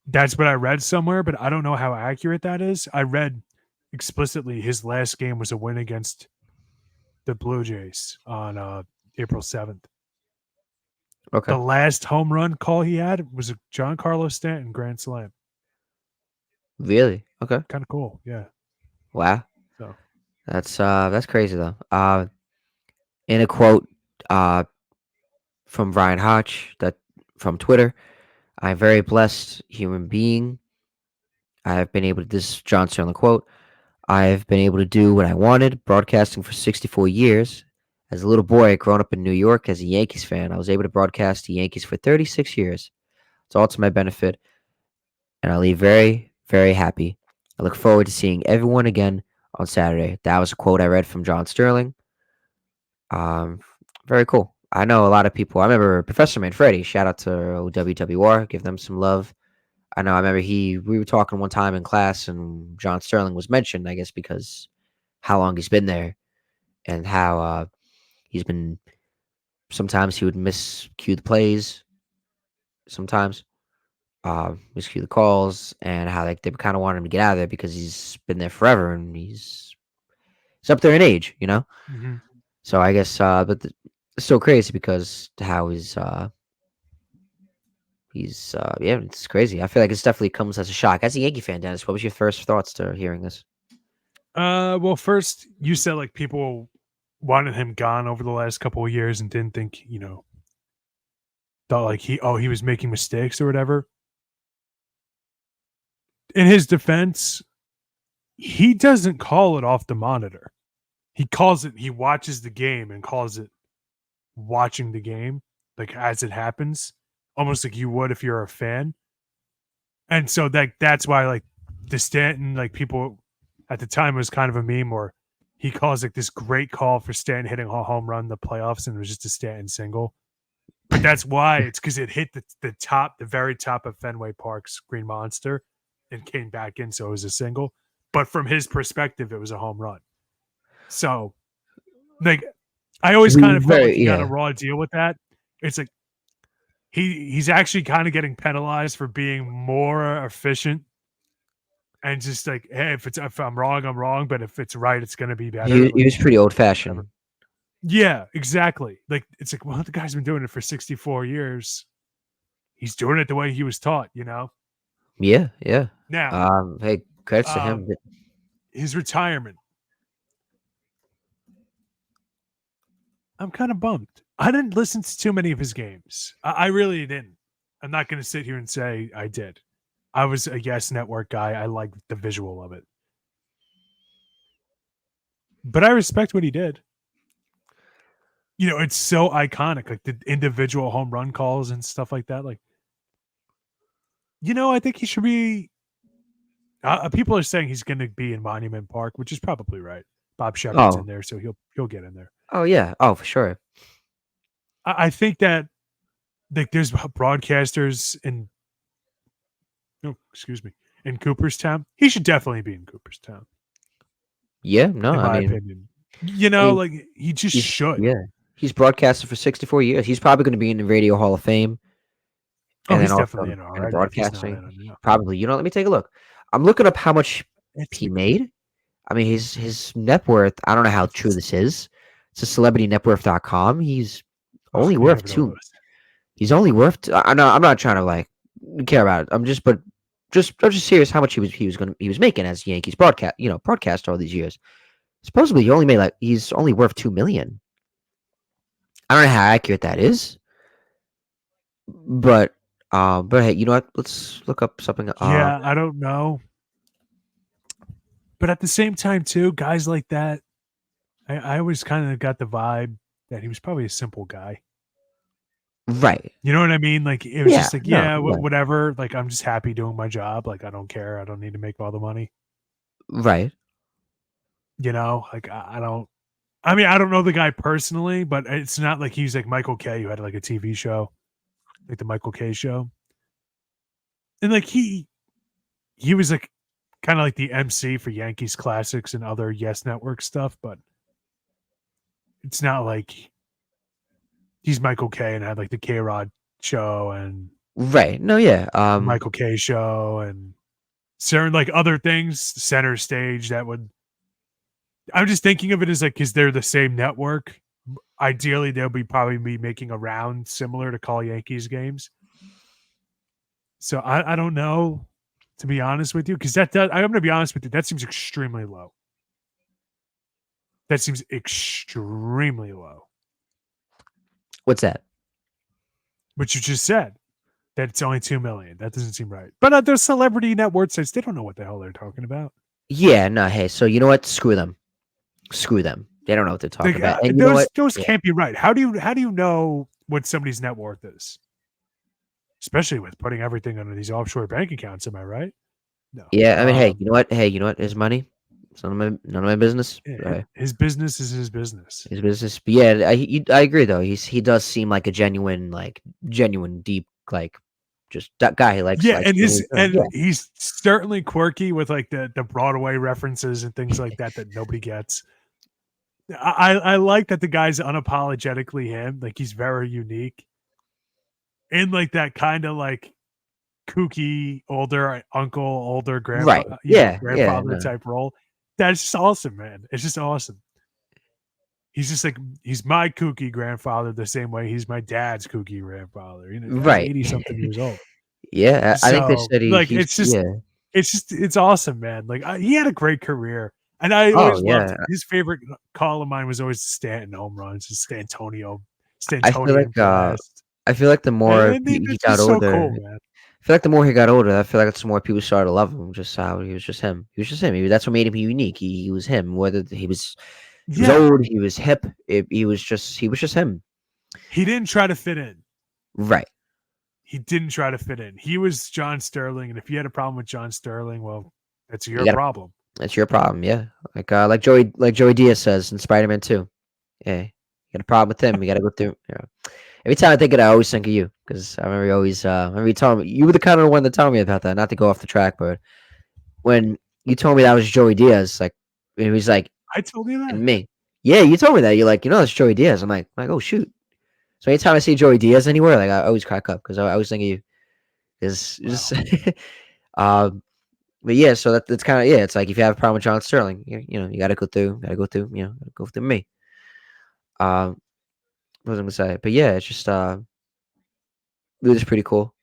That's what I read somewhere, but I don't know how accurate that is. I read explicitly his last game was a win against the Blue Jays on April 7th. Okay. The last home run call he had was a John Carlos Stanton grand slam. Really? Okay. Kind of cool. Yeah. Wow. So That's crazy though. In a quote from Brian Hodge that from Twitter, I'm very blessed human being. I have been able to this is John Sterling quote. I have been able to do what I wanted, broadcasting for 64 years. As a little boy growing up in New York as a Yankees fan, I was able to broadcast the Yankees for 36 years. It's all to my benefit, and I leave very, very happy. I look forward to seeing everyone again on Saturday. That was a quote I read from John Sterling. Um, Very cool. I know a lot of people. I remember Professor Manfredi. Shout out to WWR. Give them some love. I remember we were talking one time in class, and John Sterling was mentioned. I guess because how long he's been there, and how he's been. Sometimes he would miscue the plays. Sometimes miscue the calls, and how like they kind of want him to get out of there because he's been there forever, and he's up there in age. mhm. So I guess, it's so crazy because how yeah, it's crazy. I feel like it's definitely comes as a shock. As a Yankee fan, Dennis, what was your first thoughts to hearing this? Well, first you said like people wanted him gone over the last couple of years and didn't think, thought like he was making mistakes or whatever. In his defense, he doesn't call it off the monitor. He watches the game and calls it watching the game, like as it happens, almost like you would if you're a fan. And so that's why like the Stanton, like people at the time was kind of a meme, or he calls like this great call for Stanton hitting a home run in the playoffs, and it was just a Stanton single. But that's why it's because it hit the very top of Fenway Park's Green Monster and came back in, so it was a single. But from his perspective, it was a home run. So, like, I always kind of felt like he got a raw deal with that. It's like he's actually kind of getting penalized for being more efficient and just like, hey, if I'm wrong, I'm wrong, but if it's right, it's gonna be better. He was pretty old fashioned. Yeah, exactly. Like it's like, well, the guy's been doing it for 64 years. He's doing it the way he was taught, you know? Yeah, yeah. Now, Hey, credits to him. His retirement. I'm kind of bummed. I didn't listen to too many of his games. I really didn't. I'm not going to sit here and say I did. I was a Yes Network guy. I liked the visual of it. But I respect what he did. You know, it's so iconic, like the individual home run calls and stuff like that. Like, you know, I think he should be. People are saying he's going to be in Monument Park, which is probably right. Bob Shepard's in there, so he'll get in there. Oh yeah, oh for sure. I think that like there's broadcasters in in Cooperstown. He should definitely be in Cooperstown. Yeah, no, in my opinion. You know, like he just should. Yeah, he's broadcasted for 64 years. He's probably going to be in the Radio Hall of Fame. And he's definitely in already. Broadcasting, probably. You know, let me take a look. I'm looking up how much he made. I mean, his net worth. I don't know how true this is. It's a celebritynetworth.com. He's only worth two. He's only worth. I'm not trying to like care about it. I'm just serious how much he was making as Yankees broadcast all these years. Supposedly he's only worth $2 million. I don't know how accurate that is, but hey, you know what? Let's look up something. Yeah, I don't know, but at the same time, too, guys like that, I always kind of got the vibe that he was probably a simple guy. Right. You know what I mean? Like it was just like, whatever. Like I'm just happy doing my job. Like I don't care. I don't need to make all the money. Right. You know, like I don't. I mean, I don't know the guy personally, but it's not like he's like Michael Kay, who had like a TV show, like the Michael Kay show, and like he was like kind of like the MC for Yankees Classics and other Yes Network stuff, but it's not like he's Michael Kay and had like the K-Rod show and right. No, yeah, Michael Kay show and certain like other things, center stage that would. I'm just thinking of it as like, because they're the same network. Ideally, they'll probably be making a round similar to Call Yankees games. So I don't know, to be honest with you, because I'm going to be honest with you, that seems extremely low. That seems extremely low. What's that? What you just said, that it's only $2 million. That doesn't seem right. But those celebrity net worth sites, they don't know what the hell they're talking about. Yeah, no, hey, so you know what? Screw them. They don't know what they're talking about. And those can't be right. How do you know what somebody's net worth is? Especially with putting everything under these offshore bank accounts, am I right? No. Yeah, I mean, hey, you know what? His money. It's none of my business. His business is his business. His business. But yeah, I agree though. He does seem like a genuine deep, like just that guy. He likes. Yeah, and he's certainly quirky with like the Broadway references and things like that nobody gets. I like that the guy's unapologetically him. Like he's very unique. In like that kind of like kooky older uncle, older grandpa, grandfather type role. That's just awesome, man. It's just awesome. He's just like he's my kooky grandfather the same way he's my dad's kooky grandfather. You know, right, 80-something years old. Yeah, I think they said it's awesome, man. Like he had a great career, and I always loved his favorite call of mine was always Stanton home runs, just Stantonio. I feel like the more he got older, so cool, man. I feel like the more he got older, I feel like the more people started to love him. Just how he was just him. He was just him. Maybe that's what made him unique. He was him. Whether he was old, he was hip. He was just him. He didn't try to fit in. Right. He didn't try to fit in. He was John Sterling, and if you had a problem with John Sterling, well, that's your problem. That's your problem. Yeah. Like Joey Diaz says in Spider-Man 2. Yeah, you got a problem with him, you got to go through. Every time I think of it, I always think of you because I remember you always remember you telling me you were the kind of one that told me about that. Not to go off the track, but when you told me that was Joey Diaz, like he was like, I told you that. and me, yeah, you told me that. You're like, that's Joey Diaz. I'm like, oh shoot. So anytime I see Joey Diaz anywhere, like I always crack up because I always think of you. Is Wow. just, but yeah, so that's kind of yeah. It's like if you have a problem with John Sterling, you got to go through, go through me. What was I gonna say? But yeah, it's just it was pretty cool.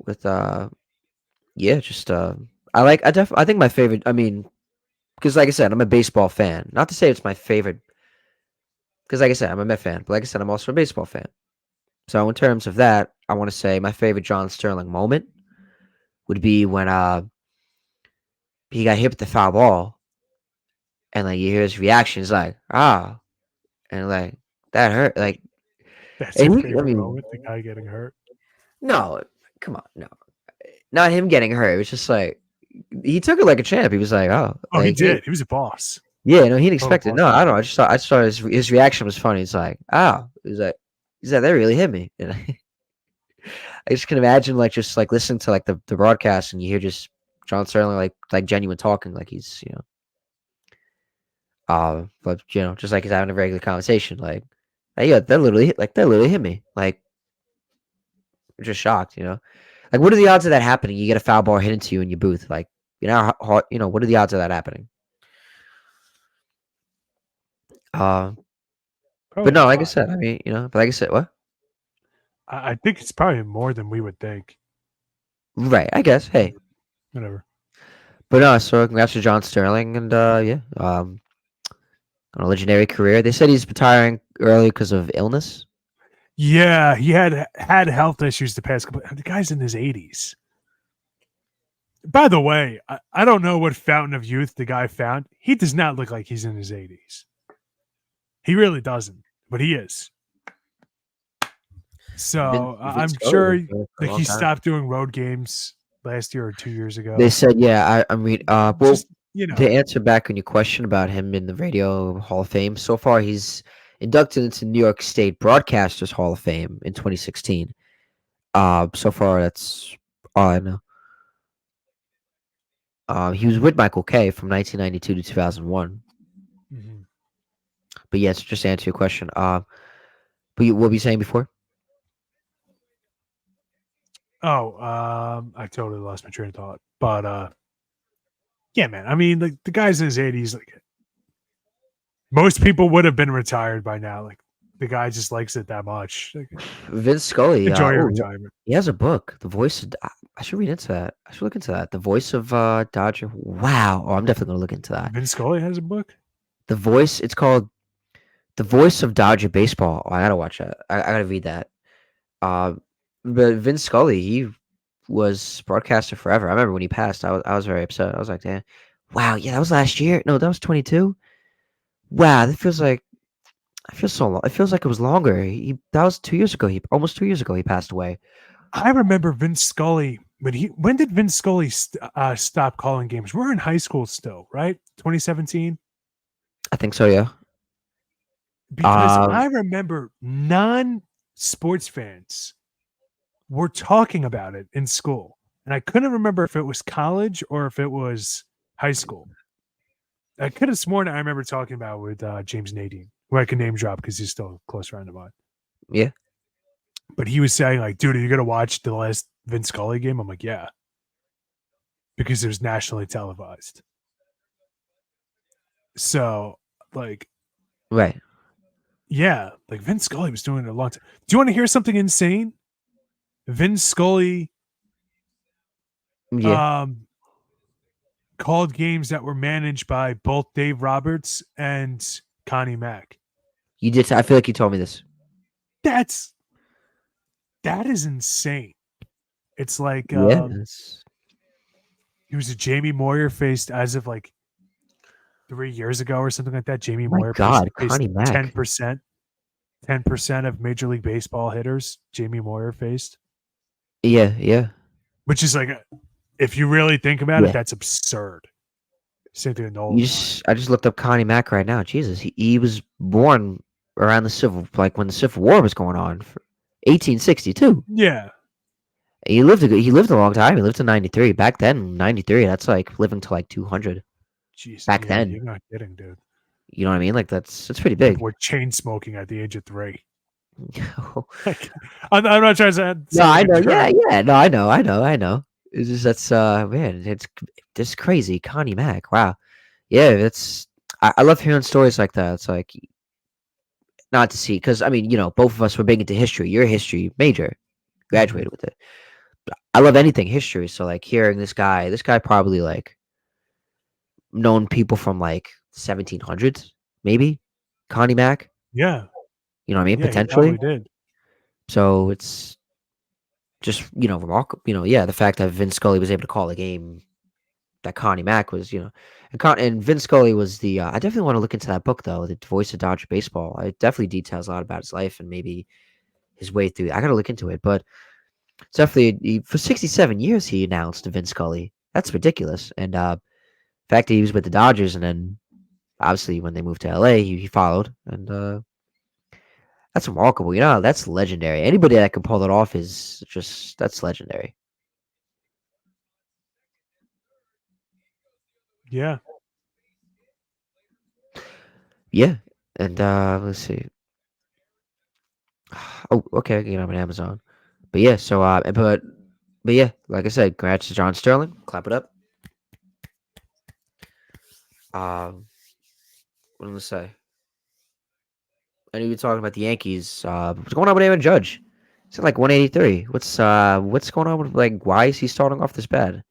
With yeah, just I think my favorite. I mean, because like I said, I'm a baseball fan. Not to say it's my favorite, because like I said, I'm a Met fan. But like I said, I'm also a baseball fan. So in terms of that, I want to say my favorite John Sterling moment would be when he got hit with the foul ball, and like you hear his reaction, he's like and like that hurt, like, That's your and I favorite mean, moment, the guy getting hurt. no, come on, no, not him getting hurt. It was just like he took it like a champ. He was like, Oh, he like he, did. He was a boss. yeah, no, he didn't Total expect it. boss No, I man. don't know. I just thought his reaction was funny. It's like, he's like, that really hit me. And I just can imagine like just like listening to like the broadcast and you hear just John Sterling like genuine talking, like he's but just like he's having a regular conversation, like, hey, yeah, that literally hit me. Like, I'm just shocked. Like, what are the odds of that happening? You get a foul ball hit into you in your booth, like, what are the odds of that happening? Uh, but Probably a no, like I lot. said, I mean, but like I said, what? I think it's probably more than we would think. Right, I guess. Hey, Whatever. but no, so congrats to John Sterling, and yeah, on a legendary career. They said he's retiring early because of illness. Yeah, he had health issues the past couple. The guy's in his 80s. By the way, I don't know what fountain of youth the guy found. He does not look like he's in his 80s. He really doesn't, but he is. So Vince I'm Scully sure was there for a like long he time. stopped doing road games last year or 2 years They ago. said, yeah, I mean, well, Just to answer back on your question about him in the Radio Hall of Fame, so far he's inducted into New York State Broadcasters Hall of Fame in 2016. So far that's all I know. He was with Michael Kay from 1992 to 2001. Mhm. But yes, just to answer your question. But what were you saying before? Oh, I totally lost my train of thought. But yeah, man. I mean, like the guy's in his 80s. Like most people would have been retired by now. Like the guy just likes it that much. Like, Vince Scully. enjoy your retirement. He has a book. The voice. I should read into that. I should look into that. The voice of Dodger. Wow. Oh, I'm definitely gonna look into that. Vince Scully has a book. The voice. It's called The Voice of Dodger Baseball. Oh, I gotta watch that. I gotta read that. Uh, but Vince Scully, he was broadcaster forever. I remember when he passed. I was very upset. I was like, damn. Wow. Yeah, that was last year. No, that was 22. Wow. That feels like. I feel so long. It feels like it was longer. That was 2 years ago. He almost 2 years ago. He passed away. I remember Vince Scully when did Vince Scully stop calling games? We're in high school still, right? 2017. I think so. Yeah. Because Um. I remember non-sports fans were talking about it in school, and I couldn't remember if it was college or if it was high school. I could have sworn I remember talking about it with James Nadine, who I can name drop because he's still a close friend of mine. Yeah. But he was saying like, "Dude, are you gonna watch the last Vince Scully game?" I'm like, "Yeah," because it was nationally televised. So, like, Right. yeah, like Vince Scully was doing it a long time. Do you want to hear something insane? Vince Scully Yeah. um, called games that were managed by both Dave Roberts and Connie Mack. You did. I feel like you told me this. That is insane. It's like Yeah. he was a Jamie Moyer faced as of like 3 years ago or something like that. Jamie My Moyer God, faced Connie Mack. 10% of Major League Baseball hitters. Jamie Moyer faced, Yeah. Yeah. which is like, if you really think about it, Yeah. that's absurd. Same thing with Nolan Ryan. I just looked up Connie Mack right now. Jesus, he was born around like when the Civil War was going on, 1862. Yeah. He lived a long time. He lived to 93. Back then, 93. That's like living to like 200. Jeez. Back Yeah, then, you're not kidding, dude. you know what I mean? Like that's pretty People big. were chain smoking at the age of 3. No, Like, I'm not trying to sound I like a know. Yeah, jerk. yeah. No, I know. It's just that's man, it's this crazy. Connie Mack. Wow. Yeah, it's I love hearing stories like that. It's like not to see because I mean, both of us were big into history. You're a history major, Mhm. graduated with it. I love anything history. So like hearing this guy probably like known people from like 1700s, maybe Connie Mack. Yeah. You know what I mean? Yeah, he probably Potentially. did. So it's just remarkable. Yeah, the fact that Vince Scully was able to call a game that Connie Mack was, and Vince Scully was the. I definitely want to look into that book though, the Voice of Dodger Baseball. It definitely details a lot about his life and maybe his way through. I got to look into it, but it's definitely for 67 years he announced to Vince Scully. That's ridiculous. And the fact that he was with the Dodgers and then obviously when they moved to LA, he followed and that's remarkable. That's legendary. Anybody that can pull it off is just that's legendary. Yeah. Yeah. And let's see. Oh, okay, I'm on Amazon. But yeah, so but yeah, like I said, congrats to John Sterling. Clap it up. What am I gonna say? I knew you were talking about the Yankees. What's going on with Aaron Judge? It's at like 183. What's going on with like why is he starting off this bad?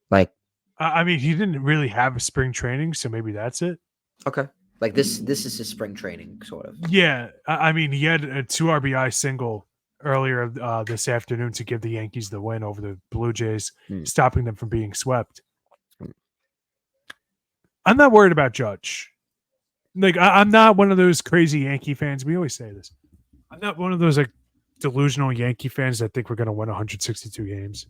Like I mean, he didn't really have a spring training, so maybe that's it. okay, like this is his spring training sort of. Yeah. I mean, he had a 2 RBI single earlier this afternoon to give the Yankees the win over the Blue Jays, Hmm. stopping them from being swept. I'm not worried about Judge. Like, I'm not one of those crazy Yankee fans. We always say this. I'm not one of those like delusional Yankee fans that think we're going to win 162 games.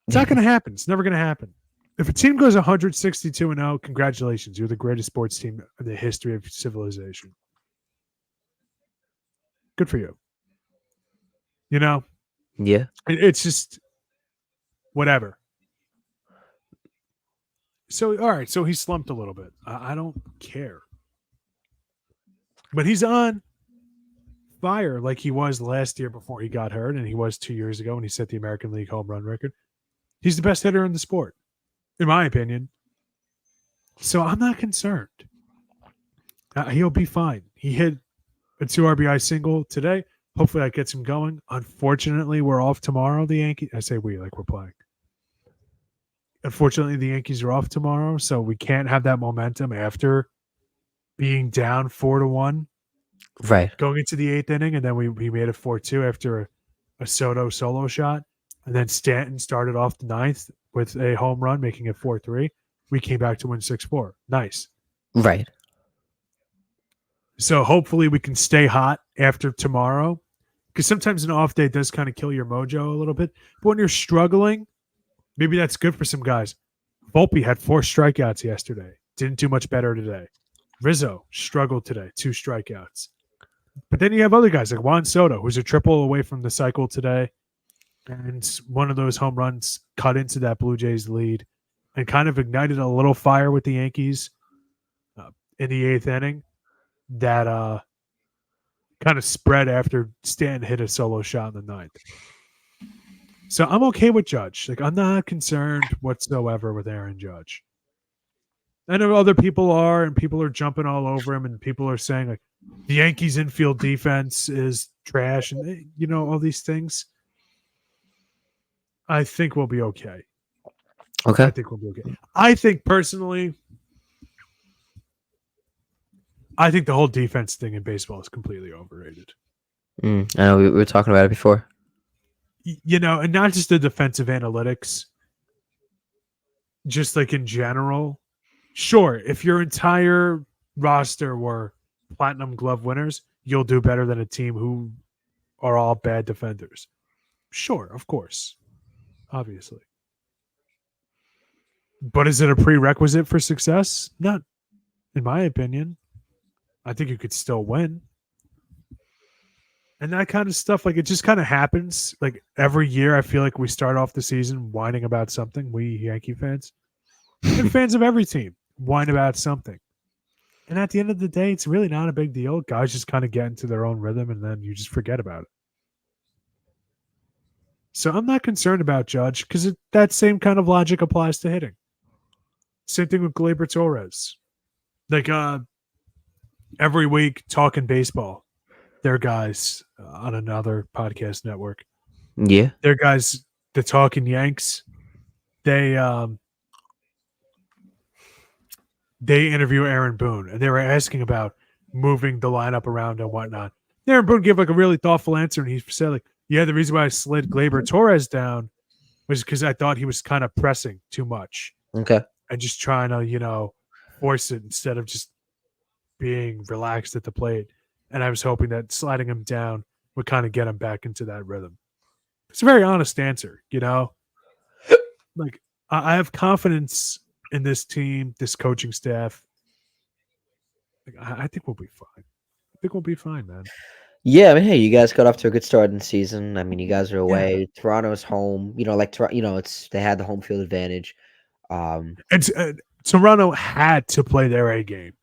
It's not going to happen. It's never going to happen. If a team goes 162-0, congratulations. You're the greatest sports team in the history of civilization. Good for you. You know, Yeah. it's just whatever. So, all right. So he slumped a little bit. I don't care. But he's on fire like he was last year before he got hurt, and he was 2 years ago when he set the American League home run record. He's the best hitter in the sport, in my opinion. So I'm not concerned. He'll be fine. He hit a 2 RBI single today. Hopefully that gets him going. Unfortunately, we're off tomorrow. The Yankees. I say we like we're playing. Unfortunately, the Yankees are off tomorrow, so we can't have that momentum after being down 4-1 Right. going into the 8th inning, and then we made it 4-2 after a Soto solo shot, and then Stanton started off the 9th with a home run, making it 4-3. We came back to win 6-4. Nice. Right. So hopefully we can stay hot after tomorrow, because sometimes an off day does kind of kill your mojo a little bit. But when you're struggling, maybe that's good for some guys. Volpe had 4 strikeouts yesterday. Didn't do much better today. Rizzo struggled today, 2 strikeouts. But then you have other guys like Juan Soto, who's a triple away from the cycle today. And one of those home runs cut into that Blue Jays lead and kind of ignited a little fire with the Yankees in the 8th inning that kind of spread after Stanton hit a solo shot in the 9th. So I'm okay with Judge. Like, I'm not concerned whatsoever with Aaron Judge. I know other people are, and people are jumping all over him, and people are saying like the Yankees infield defense is trash, and all these things. I think we'll be okay. Okay. I think we'll be okay. I think personally, I think the whole defense thing in baseball is completely overrated. I know we were talking about it before. And not just the defensive analytics, just like in general. Sure, if your entire roster were platinum glove winners, you'll do better than a team who are all bad defenders. Sure, of course. Obviously. But is it a prerequisite for success? Not, in my opinion. I think you could still win. And that kind of stuff, like it just kind of happens. Like every year, I feel like we start off the season whining about something. We Yankee fans and fans of every team whine about something. And at the end of the day, it's really not a big deal. Guys just kind of get into their own rhythm and then you just forget about it. So I'm not concerned about Judge because that same kind of logic applies to hitting. Same thing with Gleyber Torres. Like every week talking baseball, they're guys on another podcast network. Yeah. They're guys, the Talking Yanks. They interview Aaron Boone and they were asking about moving the lineup around and whatnot. Aaron Boone gave like a really thoughtful answer and he said like, yeah, the reason why I slid Gleyber Torres down was because I thought he was kind of pressing too much Okay. and just trying to, force it instead of just being relaxed at the plate. And I was hoping that sliding him down would kind of get him back into that rhythm. It's a very honest answer. Like I have confidence in this team, this coaching staff. Like, I think we'll be fine. I think we'll be fine, man. Yeah, I mean, hey, you guys got off to a good start in the season. I mean, you guys are Yeah. away. Toronto's home. It's they had the home field advantage. Um, And Toronto had to play their A game.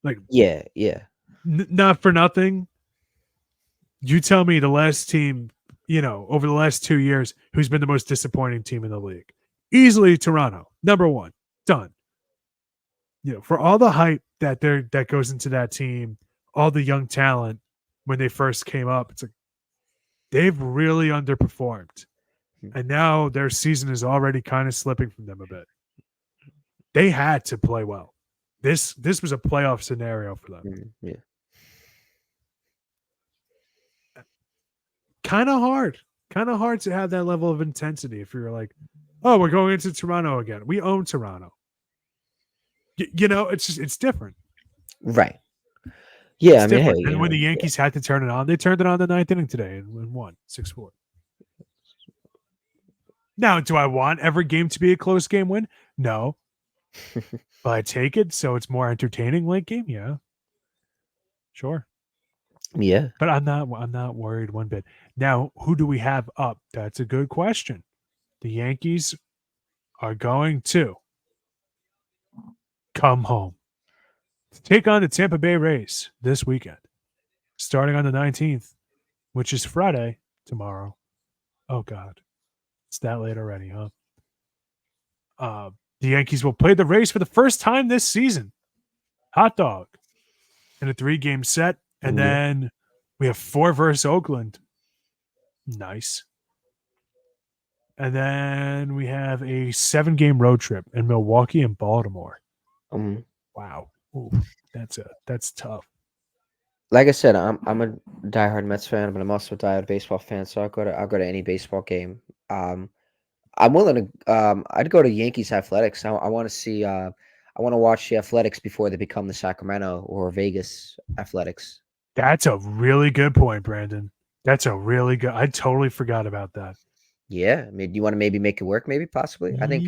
Like, yeah, yeah. not for nothing. You tell me the last team, over the last 2 years, who's been the most disappointing team in the league? Easily Toronto, number one, done. For all the hype that goes into that team, all the young talent when they first came up, it's like they've really underperformed, and now their season is already kind of slipping from them a bit. They had to play well. This was a playoff scenario for them. Yeah. Kind of hard to have that level of intensity if you're like, oh, we're going into Toronto again. We own Toronto. It's different. Right. Yeah, It's I mean, different. hey, And when the Yankees had to turn it on, they turned it on the ninth inning today and won 6-4. Now, do I want every game to be a close game win? No. But I take it so it's more entertaining late game? Yeah. Sure. yeah. But I'm not worried one bit. Now, who do we have up? That's a good question. The Yankees are going to come home to take on the Tampa Bay Rays this weekend, starting on the 19th, which is Friday tomorrow. Oh, God. It's that late already, huh? The Yankees will play the Rays for the first time this season. Hot dog. In a 3-game set. And Yeah. then we have 4 versus Oakland. Nice. And then we have a 7-game road trip in Milwaukee and Baltimore. Wow. Ooh, that's tough. Like I said, I'm a diehard Mets fan, but I'm also a diehard baseball fan. So I'll go to any baseball game. I'm willing to. I'd go to Yankees Athletics. I want to see. I want to watch the Athletics before they become the Sacramento or Vegas Athletics. That's a really good point, Brandon. That's a really good. I totally forgot about that. Yeah, I mean, do you want to maybe make it work? Maybe, possibly. I think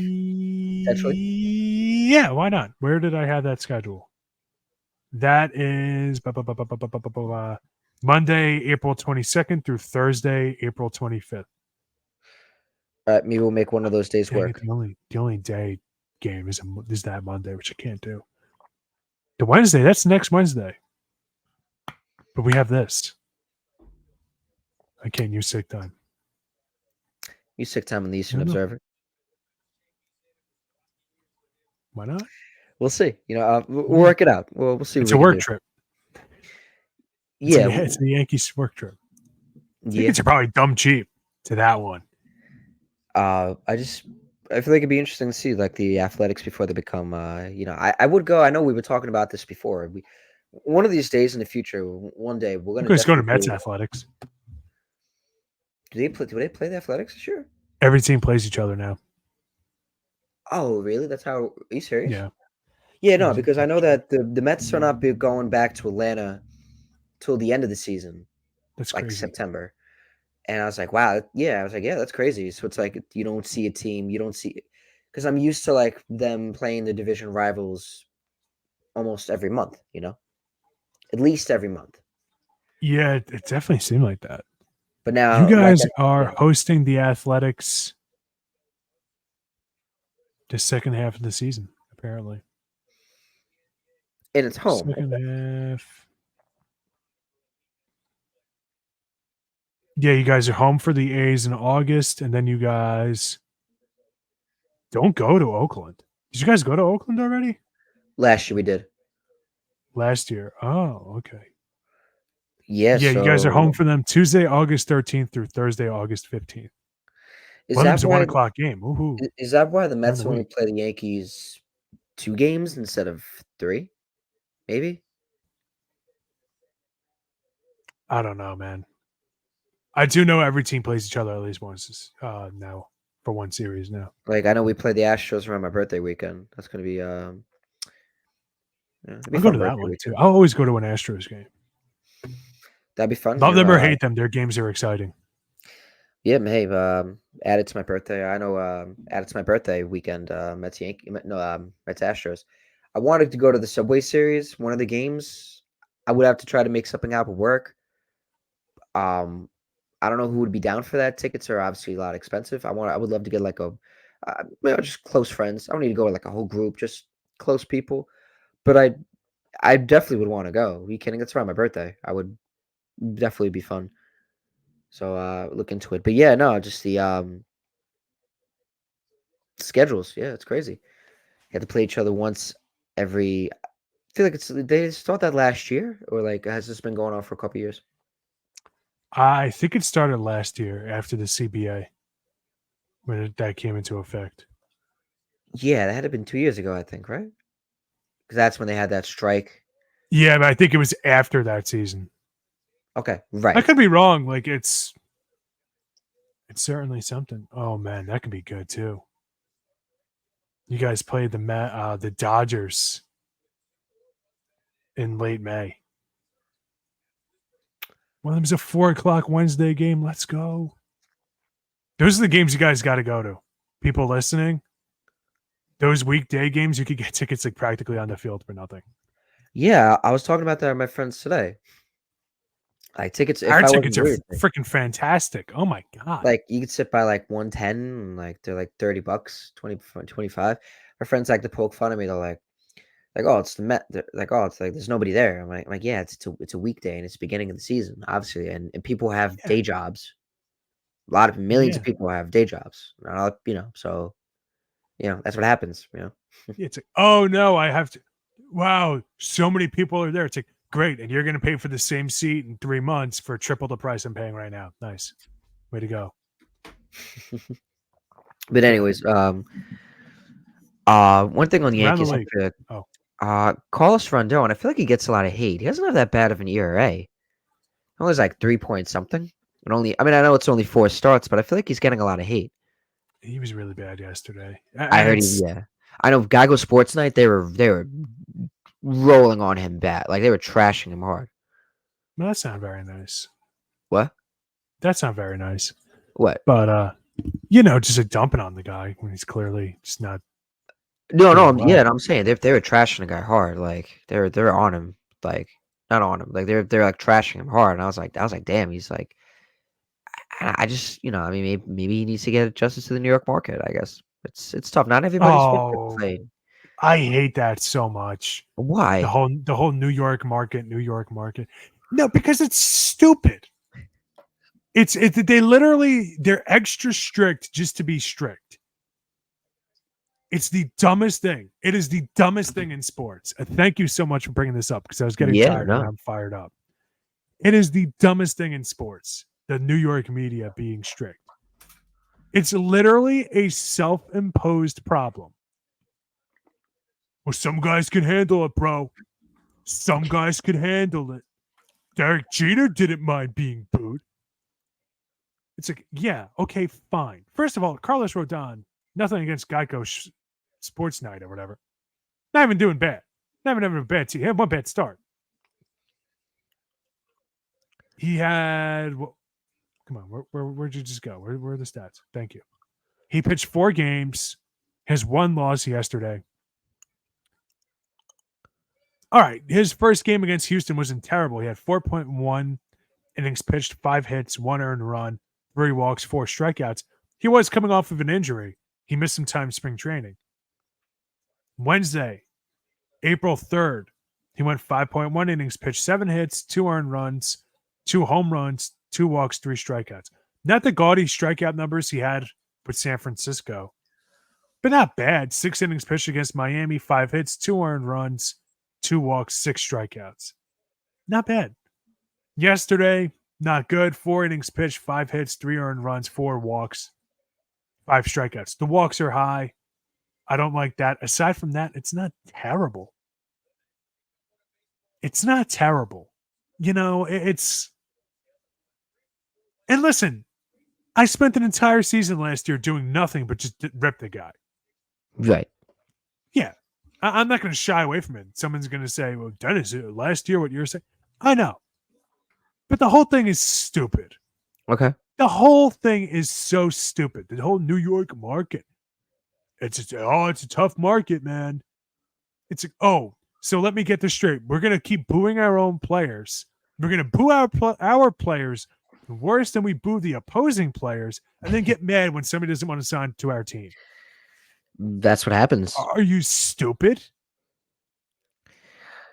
potentially. Yeah, why not? Where did I have that schedule? That is Monday, April 22nd through Thursday, April 25th. Maybe we'll make one of those days Dang work. it, the only day game is that Monday, which I can't do. The Wednesday, that's next Wednesday. But we have this. I can't use sick time. You sick time on the Eastern Observer. Why not? We'll see. We'll work it out. We'll see. It's what a we can work do. trip. Yeah, it's the Yankees work trip. Yeah. Tickets are probably dumb cheap to that one. I feel like it'd be interesting to see like the Athletics before they become. I would go. I know we were talking about this before. One of these days in the future, one day we're gonna Go to Mets go. Athletics. Do they play the Athletics? Sure. Every team plays each other now. Oh, really? That's how? Are you serious? Yeah. Yeah, no, because I know that the Mets are not going back to Atlanta till the end of the season. That's like crazy. September. And I was like, wow, yeah. I was like, yeah, that's crazy. So it's like you don't see a team, you don't see because I'm used to like them playing the division rivals almost every month. At least every month. Yeah, it definitely seemed like that. But You now, like, guys are hosting the Athletics the second half of the season, apparently. and it's home. Second half. Yeah, you guys are home for the A's in August, and then you guys don't go to Oakland. Did you guys go to Oakland already? Last year we did. Last year. Oh, okay. Yeah. Yeah, you guys are home So for them Tuesday, August 13th through Thursday, August 15th. is One of that them's a 1 why? o'clock game. Woohoo. Is that why the During the Mets only week. play the Yankees 2 games instead of 3? Maybe. I don't know, man. I do know every team plays each other at least once now for one series now. Like I know we play the Astros around my birthday weekend. That's gonna be it'd be a I'll go fun to that birthday one too. weekend. I'll always go to an Astros game. That'd be fun. Love them or hate them, their games are exciting. Yeah, hey, add it to my birthday. I know, add it to my birthday weekend. Mets Mets Astros. I wanted to go to the Subway Series, one of the games. I would have to try to make something out of work. Um, I don't know who would be down for that. Tickets are obviously a lot expensive. I would love to get like just close friends. I don't need to go with like a whole group, just close people. But I definitely would want to go. Are you kidding? It's around my birthday. I would definitely be fun. So look into it. But yeah, no, just the schedules. Yeah, it's crazy. You have to play each other once every. I feel like they start that last year, or like has this been going on for a couple years? I think it started last year after the CBA when that came into effect. Yeah, that had to been 2 years ago, I think, right? Because that's when they had that strike. Yeah, but I think it was after that season. Okay, I right. could be wrong. Like it's certainly something. Oh man, that could be good too. You guys played the Dodgers in late May. One of them's a 4 o'clock Wednesday game. Let's go. Those are the games you guys got to go to. People listening, those weekday games, you could get tickets like practically on the field for nothing. Yeah, I was talking about that with my friends today. Like tickets, if Our I wasn't tickets are worried, freaking fantastic. Oh my god. like you could sit by like 110, and like they're like $30, 25. My friends like to poke fun of me. They're like, oh, it's the Met. They're like, oh, it's like there's nobody there. I'm like, yeah, it's a weekday and it's the beginning of the season, obviously, and people have Yeah. day jobs. A lot of millions of Yeah. people have day jobs. So that's what happens. It's like, oh no, I have to. Wow, so many people are there. It's like, great. And you're going to pay for the same seat in 3 months for triple the price I'm paying right now. Nice. Way to go. But Yeah. anyways, one thing on the Around the Yankees, I league. feel like, Oh, Carlos Rondon, I feel like he gets a lot of hate. He doesn't have that bad of an ERA. Only was like 3 point something. I mean, I know it's only 4 starts, but I feel like he's getting a lot of hate. he was really bad yesterday. I And heard he, it's, yeah. I know Geico Sports Night. They were rolling on him bad, like they were trashing him hard. well, that's not very nice. What? That's not very nice. What? But, just a dumping on the guy when he's clearly just not No, doing yeah, well. no, I'm saying they were trashing the guy hard. Like they're on him, like not on him. Like they're like trashing him hard. And I was like, damn. He's like, I just I mean maybe he needs to get adjusted to the New York market. I guess it's tough. Not everybody's fit to Oh, play. I hate that so much. The Why? whole New York market, New York market. No, because it's stupid. They're extra strict just to be strict. It's the dumbest thing. It is the dumbest thing in sports. Thank you so much for bringing this up because I was getting Yeah, tired and no. I'm fired up. It is the dumbest thing in sports. The New York media being strict. It's literally a self-imposed problem. Well, some guys can handle it, bro. Some guys could handle it. Derek Jeter didn't mind being booed. It's like, yeah, okay, fine. First of all, Carlos Rodon, nothing against Geico Sports Night or whatever. Not even doing bad. Not even having a bad team. He had one bad start. He had, come on, where'd you just go? Where are the stats? Thank you. He pitched 4 games. His one loss yesterday. All right, his first game against Houston wasn't terrible. He had 4.1 innings pitched, 5 hits, 1 earned run, 3 walks, 4 strikeouts. He was coming off of an injury. He missed some time spring training. Wednesday, April 3rd, he went 5.1 innings pitched, 7 hits, 2 earned runs, 2 home runs, 2 walks, 3 strikeouts. Not the gaudy strikeout numbers he had with San Francisco, but not bad. 6 innings pitched against Miami, 5 hits, 2 earned runs, 2 walks, 6 strikeouts. Not bad. Yesterday, not good. 4 innings pitched, 5 hits, 3 earned runs, 4 walks, 5 strikeouts. The walks are high. I don't like that. Aside from that, it's not terrible. It's not terrible. It's... And listen, I spent an entire season last year doing nothing but just rip the guy. Right. Yeah. I'm not going to shy away from it. Someone's going to say, well, Dennis, last year, what you're saying? I know. But the whole thing is stupid. Okay. The whole thing is so stupid. The whole New York market. It's a tough market, man. So let me get this straight. We're going to keep booing our own players. We're going to boo our players worse than we boo the opposing players, and then get mad when somebody doesn't want to sign to our team. That's what happens. Are you stupid?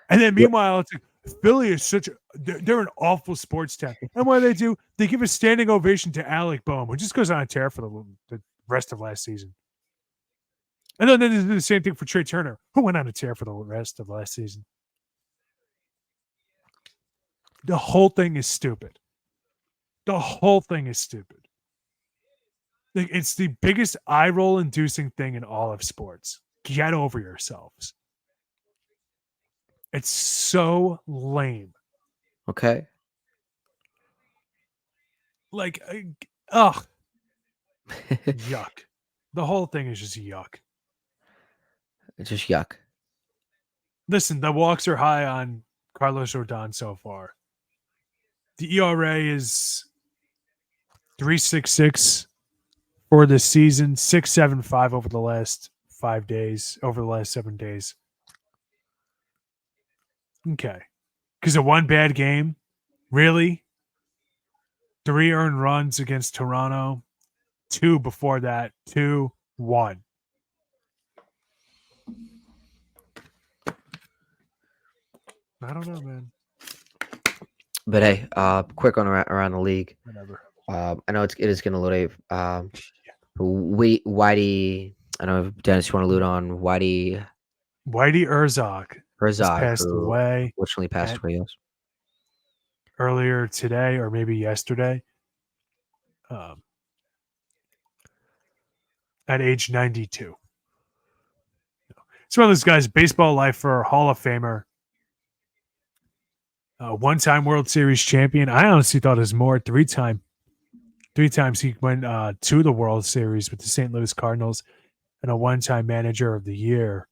And then meanwhile, it's like, Philly is they're an awful sports town. And what do? They give a standing ovation to Alec Boehm, who just goes on a tear for the rest of last season. And then they do the same thing for Trey Turner, who went on a tear for the rest of last season. The whole thing is stupid. The whole thing is stupid. It's the biggest eye-roll inducing thing in all of sports. Get over yourselves. It's so lame. Okay. Like, ugh. Yuck. The whole thing is just yuck. It's just yuck. Listen, the walks are high on Carlos Rodon so far. The ERA is 3.66 for the season, 6.75 over the last 7 days. Okay. Because of one bad game? Really? 3 earned runs against Toronto. 2 before that. 2-1. I don't know, man. But hey, quick on around the league. Whatever. I know it is going to load Whitey. I don't know if Dennis, you want to load on Whitey Herzog passed who away. Unfortunately passed away. Yes. Earlier today, or maybe yesterday, at age 92. It's one of those guys, baseball lifer, Hall of Famer, one-time World Series champion. I honestly thought it was more. 3 times he went to the World Series with the St. Louis Cardinals, and a one-time Manager of the Year.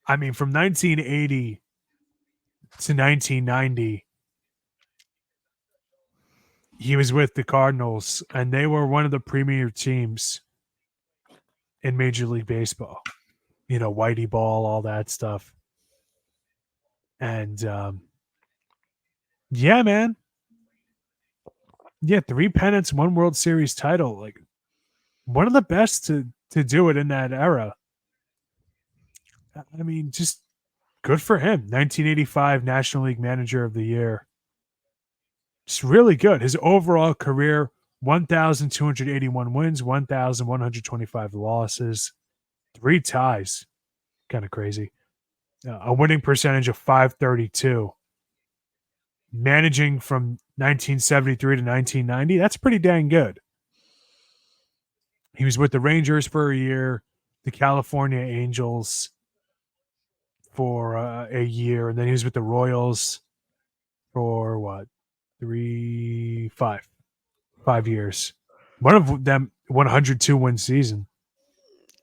I mean, from 1980 to 1990, he was with the Cardinals, and they were one of the premier teams in Major League Baseball. Whitey Ball, all that stuff. And, yeah, man. Yeah, 3 pennants, 1 World Series title. Like, one of the best to do it in that era. I mean, just good for him. 1985 National League Manager of the Year. Just really good. His overall career, 1,281 wins, 1,125 losses, 3 ties. Kind of crazy. A winning percentage of .532. Managing from 1973 to 1990, that's pretty dang good. He was with the Rangers for a year, the California Angels for a year, and then he was with the Royals for what? 5 years. One of them 102 win season.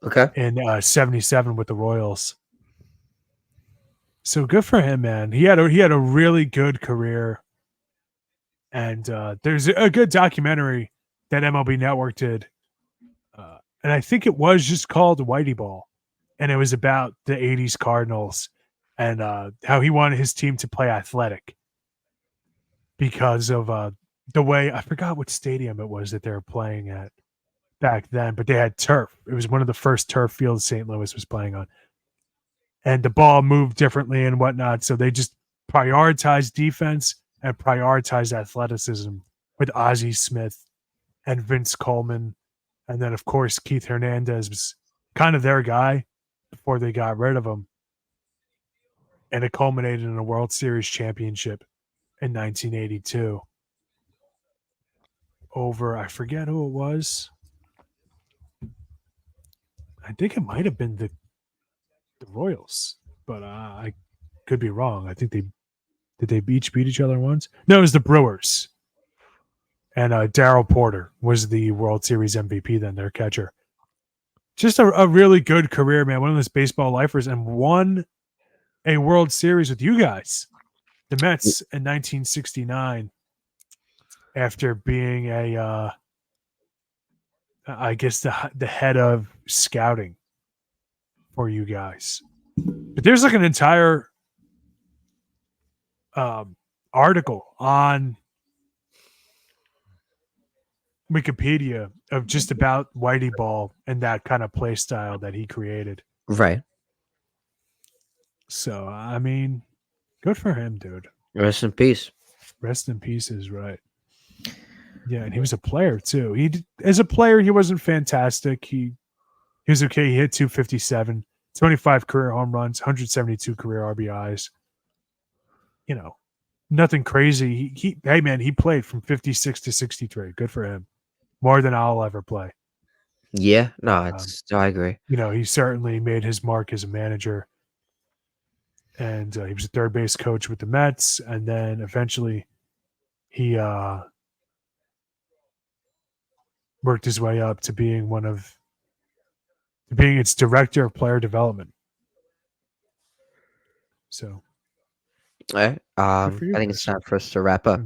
Okay. And 77 with the Royals. So good for him, man. He had a really good career. And there's a good documentary that MLB Network did and I think it was just called Whitey Ball, and it was about the '80s Cardinals and how he wanted his team to play athletic because of the way, I forgot what stadium it was that they were playing at back then, but they had turf. It was one of the first turf fields St. Louis was playing on, and the ball moved differently and whatnot. So they just prioritized defense and prioritized athleticism with Ozzie Smith and Vince Coleman. And then, of course, Keith Hernandez was kind of their guy before they got rid of him. And it culminated in a World Series championship in 1982 over, I forget who it was. I think it might have been the Royals, but I could be wrong. I think did they each beat each other once? No, it was the Brewers. And Darryl Porter was the World Series MVP then, their catcher. Just a really good career, man. One of those baseball lifers, and won a World Series with you guys, the Mets, in 1969, after being I guess the head of scouting for you guys. But there's like an entire article on Wikipedia of just about Whitey Ball and that kind of play style that he created. Right. So, I mean, good for him, dude. Rest in peace. Rest in peace is right. Yeah, and he was a player too. As a player, he wasn't fantastic. He was okay. He hit 257, 25 career home runs, 172 career RBIs. You know, nothing crazy. Hey man, he played from 56 to 63. Good for him. More than I'll ever play. Yeah, no, I agree. You know, he certainly made his mark as a manager. And he was a third base coach with the Mets. And then eventually he worked his way up to being its director of player development. So, All right. I for you, think it's time for us to wrap up.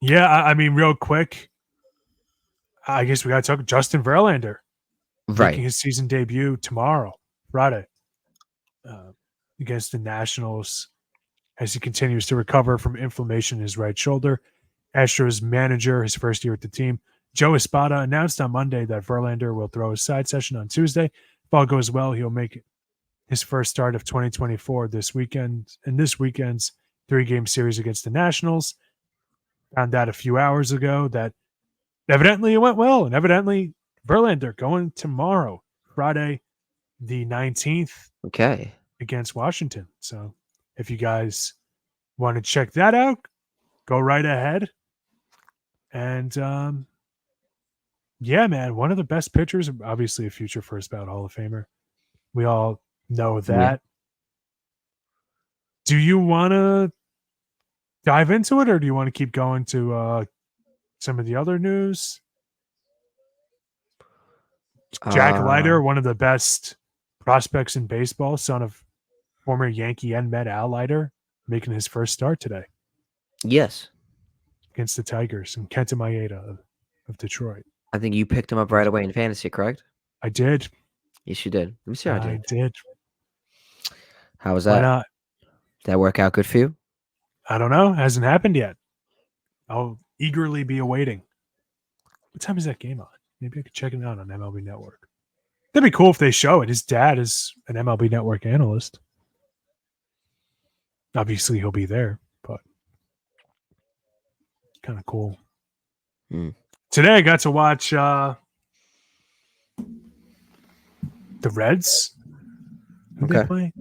Yeah, I mean, real quick, I guess we got to talk Justin Verlander making his season debut tomorrow, Friday, against the Nationals as he continues to recover from inflammation in his right shoulder. Astros manager, his first year with the team, Joe Espada, announced on Monday that Verlander will throw a side session on Tuesday. If all goes well, he'll make his first start of 2024 this weekend in this weekend's 3-game series against the Nationals. Found out a few hours ago that evidently it went well, and evidently Verlander going tomorrow, Friday the 19th, against Washington. So if you guys want to check that out, go right ahead. And yeah, man, one of the best pitchers, obviously a future first ballot Hall of Famer. We all know that. Yeah. Do you want to dive into it, or do you want to keep going to some of the other news? Jack Leiter, one of the best prospects in baseball, son of former Yankee and Met Al Leiter, making his first start today. Yes. Against the Tigers and Kenta Maeda of Detroit. I think you picked him up right away in fantasy, correct? I did. Yes, you did. Let me see how I did. How was that? Why not? Did that work out good for you? I don't know. Hasn't happened yet. I'll eagerly be awaiting. What time is that game on? Maybe I could check it out on MLB Network. That'd be cool if they show it. His dad is an MLB Network analyst. Obviously, he'll be there, but kind of cool. Today, I got to watch the Reds. Who they play?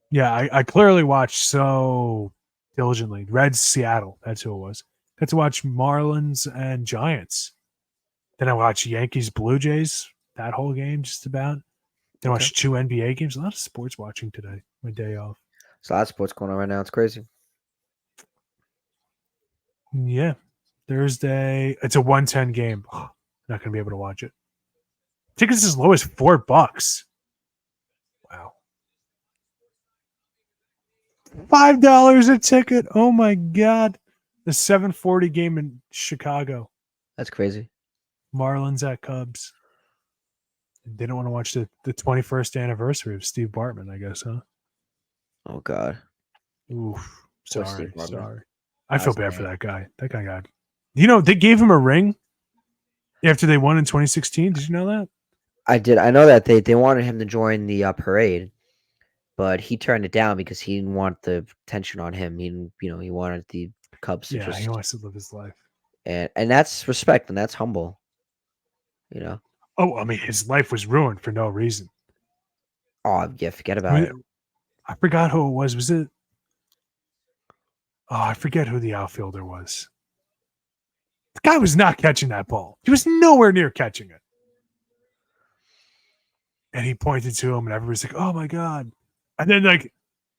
Yeah, I clearly watched so diligently. Reds, Seattle. That's who it was. Got to watch Marlins and Giants. Then I watched Yankees, Blue Jays, that whole game just about. Then I watched 2 NBA games. A lot of sports watching today. My day off. There's a lot of sports going on right now. It's crazy. Yeah. Thursday. It's a 110 game. Oh, not going to be able to watch it. Tickets as low as $4. Wow. $5 a ticket. Oh my God. The 740 game in Chicago. That's crazy. Marlins at Cubs. They don't want to watch the 21st anniversary of Steve Bartman, I guess, huh? Oh God. Oof. Poor Steve Sorry. Bartman. Sorry. I feel That's bad for bad. that guy. That guy got. They gave him a ring after they won in 2016. Did you know that? I did. I know that they wanted him to join the parade, but he turned it down because he didn't want the tension on him. He didn't, he wanted the Cubs to Yeah, he just wants to live his life. and that's respect and that's humble. You know. Oh, I mean, his life was ruined for no reason. Oh yeah, forget I about it. mean, I forgot who it was. Was it? Oh, I forget who the outfielder was. The guy was not catching that ball. He was nowhere near catching it. And he pointed to him, and everybody's like, "Oh my god!" And then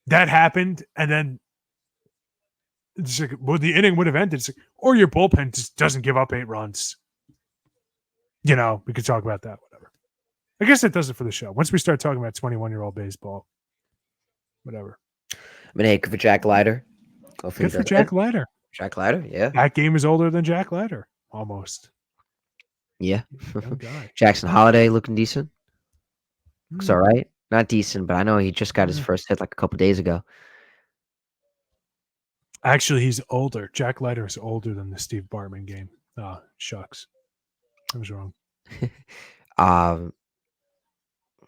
that happened, and then it's like, well, the inning would have ended. It's like, or your bullpen just doesn't give up 8 runs. We could talk about that. Whatever. I guess that does it for the show. Once we start talking about 21-year-old baseball, whatever. I mean, hey, good for Jack Leiter. Hopefully, Good for Jack Leiter. Jack Leiter, yeah. That game is older than Jack Leiter, almost. Yeah. Young guy. Jackson Holiday looking decent. Looks all Hmm. right. Not decent, but I know he just got his Yeah. first hit like a couple days ago. Actually, he's older. Jack Leiter is older than the Steve Bartman game. Shucks. I was wrong.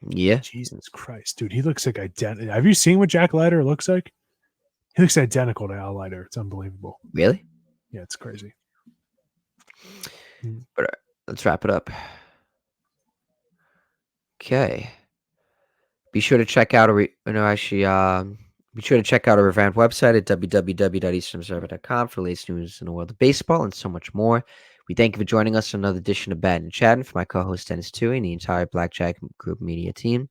Yeah. Jesus Christ, dude. He looks like identical. Have you seen what Jack Leiter looks like? He looks identical to Al Leiter. It's unbelievable. Really? Yeah, it's crazy. But let's wrap it up. Okay. Be sure to check out be sure to check out our revamped website at www.easternobserver.com for the latest news in the world of baseball and so much more. We thank you for joining us on another edition of Battin and Chattin. For my co-host Denis Tuohy and the entire Blackjack Group media team,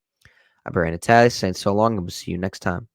I'm Brandon Natale saying so long and we'll see you next time.